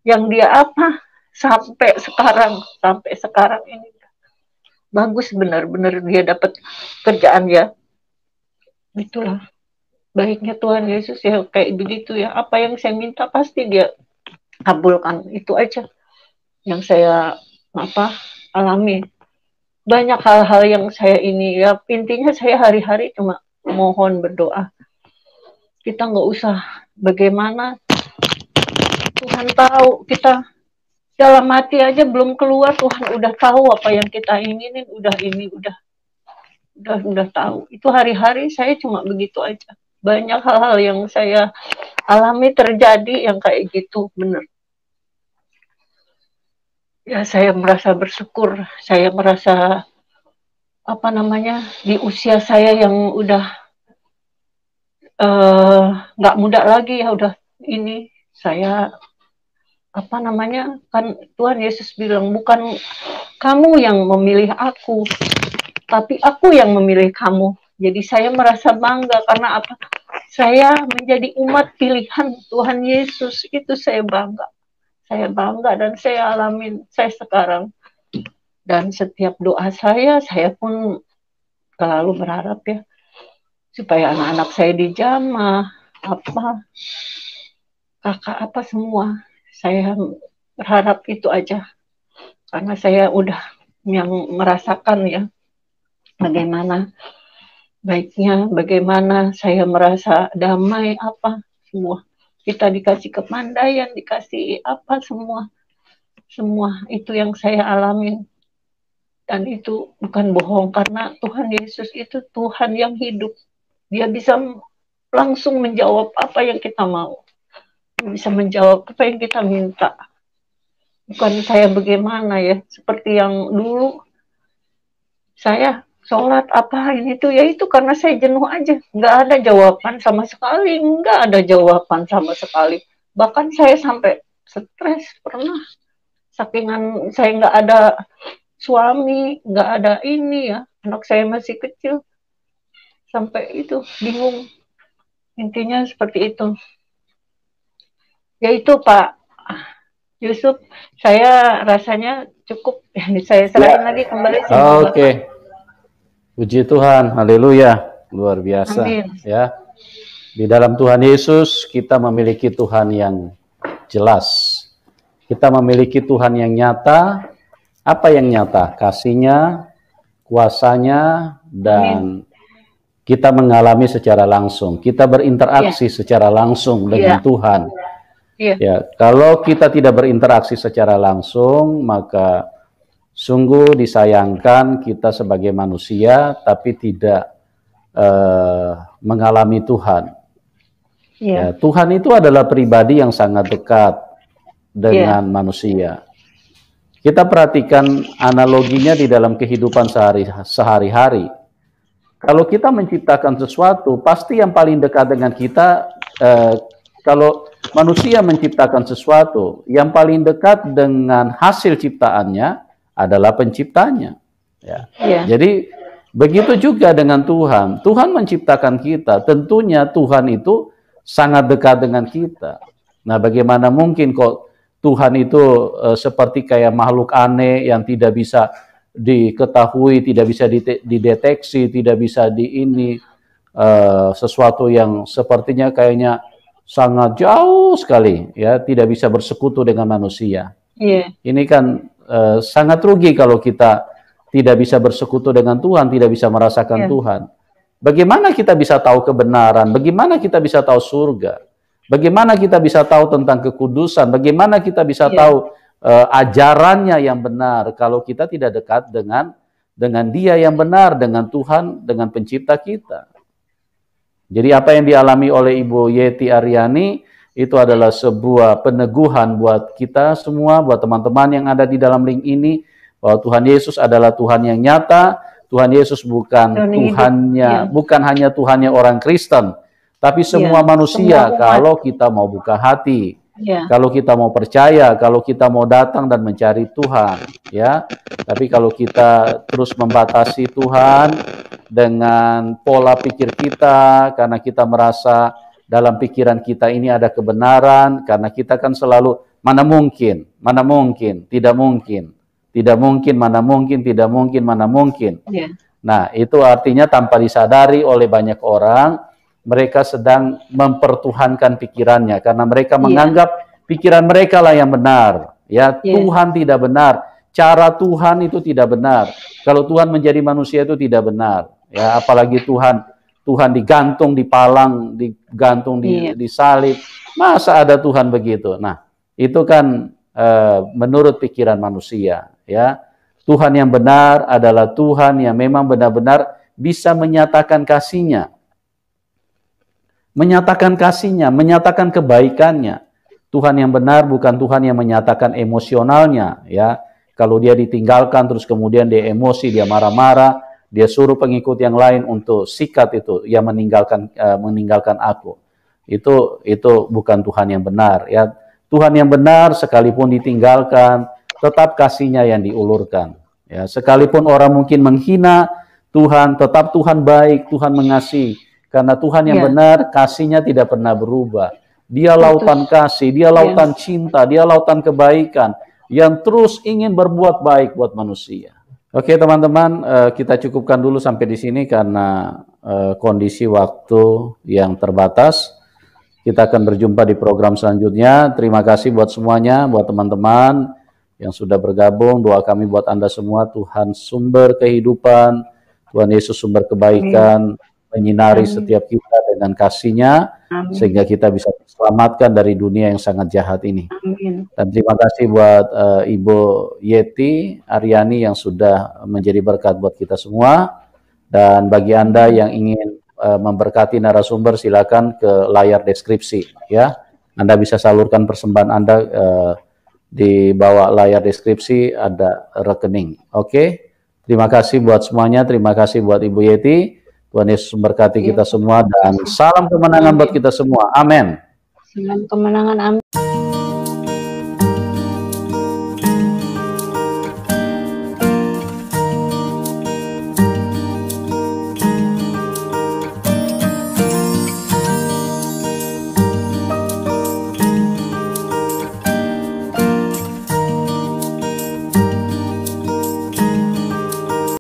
S2: yang dia apa, sampai sekarang ini bagus, benar-benar dia dapat kerjaan ya. Itulah baiknya Tuhan Yesus ya, kayak begitu ya. Apa yang saya minta pasti dia kabulkan. Itu aja yang saya alami. Banyak hal-hal yang saya ini ya, intinya saya hari-hari cuma mohon, berdoa. Kita nggak usah bagaimana, Tuhan tahu. Kita dalam hati aja belum keluar, Tuhan udah tahu apa yang kita inginin, udah tahu. Itu hari-hari saya cuma begitu aja. Banyak hal-hal yang saya alami terjadi yang kayak gitu, bener. Ya saya merasa bersyukur, saya merasa di usia saya yang udah nggak muda lagi ya, udah ini saya kan Tuhan Yesus bilang, bukan kamu yang memilih aku, tapi aku yang memilih kamu. Jadi saya merasa bangga karena apa? Saya menjadi umat pilihan Tuhan Yesus, itu saya bangga. Saya bangga dan saya alamin saya sekarang. Dan setiap doa saya pun selalu berharap ya, supaya anak-anak saya dijamah, kakak semua. Saya berharap itu aja. Karena saya udah yang merasakan ya, bagaimana baiknya, bagaimana saya merasa damai, semua. Kita dikasih kepandaian, dikasih semua itu yang saya alamin. Dan itu bukan bohong, karena Tuhan Yesus itu Tuhan yang hidup. Dia bisa langsung menjawab apa yang kita mau. Dia bisa menjawab apa yang kita minta. Bukan saya bagaimana ya, seperti yang dulu saya sholat ini tuh ya, itu karena saya jenuh aja, nggak ada jawaban sama sekali, bahkan saya sampai stres pernah, sakingan saya nggak ada suami, nggak ada ini ya, anak saya masih kecil, sampai itu bingung. Intinya seperti itu. Yaitu Pak Yusuf, saya rasanya cukup. Saya serahin lagi kembali.
S1: Oke. Puji Tuhan, haleluya, luar biasa. Amin. Ya. Di dalam Tuhan Yesus kita memiliki Tuhan yang jelas. Kita memiliki Tuhan yang nyata. Apa yang nyata? Kasih-Nya, kuasanya, dan kita mengalami secara langsung. Kita berinteraksi secara langsung dengan Tuhan. Ya, kalau kita tidak berinteraksi secara langsung, maka sungguh disayangkan kita sebagai manusia, tapi tidak mengalami Tuhan. Ya, Tuhan itu adalah pribadi yang sangat dekat dengan manusia. Kita perhatikan analoginya di dalam kehidupan sehari-hari. Kalau kita menciptakan sesuatu, pasti yang paling dekat dengan kita, kalau manusia menciptakan sesuatu, yang paling dekat dengan hasil ciptaannya adalah penciptanya. Jadi begitu juga dengan Tuhan. Tuhan menciptakan kita, tentunya Tuhan itu sangat dekat dengan kita. Nah, bagaimana mungkin kok Tuhan itu seperti kayak makhluk aneh yang tidak bisa diketahui, tidak bisa dideteksi, tidak bisa sesuatu yang sepertinya kayaknya sangat jauh sekali, ya, tidak bisa bersekutu dengan manusia. Ini kan sangat rugi kalau kita tidak bisa bersekutu dengan Tuhan, tidak bisa merasakan Tuhan. Bagaimana kita bisa tahu kebenaran? Bagaimana kita bisa tahu surga? Bagaimana kita bisa tahu tentang kekudusan? Bagaimana kita bisa tahu ajarannya yang benar kalau kita tidak dekat dengan Dia yang benar, dengan Tuhan, dengan pencipta kita? Jadi apa yang dialami oleh Ibu Yeti Aryani itu adalah sebuah peneguhan buat kita semua, buat teman-teman yang ada di dalam link ini, bahwa Tuhan Yesus adalah Tuhan yang nyata. Tuhan Yesus bukan bukan hanya Tuhannya orang Kristen, tapi semua manusia kalau kita mau buka hati, kalau kita mau percaya, kalau kita mau datang dan mencari Tuhan, ya. Tapi kalau kita terus membatasi Tuhan, dengan pola pikir kita, karena kita merasa dalam pikiran kita ini ada kebenaran, karena kita kan selalu mana mungkin, tidak mungkin, mana mungkin, tidak mungkin, mana mungkin. Yeah. Nah, itu artinya tanpa disadari oleh banyak orang, mereka sedang mempertuhankan pikirannya, karena mereka menganggap pikiran mereka lah yang benar. Ya, Tuhan tidak benar, cara Tuhan itu tidak benar. Kalau Tuhan menjadi manusia itu tidak benar. Ya, apalagi Tuhan digantung, dipalang, digantung di salib. Masa ada Tuhan begitu? Nah, itu kan menurut pikiran manusia. Ya, Tuhan yang benar adalah Tuhan yang memang benar-benar bisa menyatakan kasih-Nya, menyatakan kebaikannya. Tuhan yang benar bukan Tuhan yang menyatakan emosionalnya. Ya, kalau dia ditinggalkan terus kemudian dia emosi, dia marah-marah, dia suruh pengikut yang lain untuk sikat itu, yang meninggalkan aku. Itu bukan Tuhan yang benar. Ya, Tuhan yang benar sekalipun ditinggalkan, tetap kasih-Nya yang diulurkan. Ya, sekalipun orang mungkin menghina Tuhan, tetap Tuhan baik, Tuhan mengasihi. Karena Tuhan yang benar, kasih-Nya tidak pernah berubah. Dia lautan kasih, dia lautan cinta, dia lautan kebaikan yang terus ingin berbuat baik buat manusia. Oke teman-teman, kita cukupkan dulu sampai di sini karena kondisi waktu yang terbatas. Kita akan berjumpa di program selanjutnya. Terima kasih buat semuanya, buat teman-teman yang sudah bergabung. Doa kami buat Anda semua, Tuhan sumber kehidupan, Tuhan Yesus sumber kebaikan, menyinari setiap kita dengan kasih-Nya, sehingga kita bisa diselamatkan dari dunia yang sangat jahat ini. Amin. Dan terima kasih buat Ibu Yeti Aryani yang sudah menjadi berkat buat kita semua. Dan bagi Anda yang ingin memberkati narasumber, silakan ke layar deskripsi. Ya, Anda bisa salurkan persembahan Anda di bawah layar deskripsi ada rekening. Oke, terima kasih buat semuanya. Terima kasih buat Ibu Yeti. Tuhan Yesus memberkati kita semua dan salam kemenangan buat kita semua. Amin.
S2: Salam kemenangan. Amin.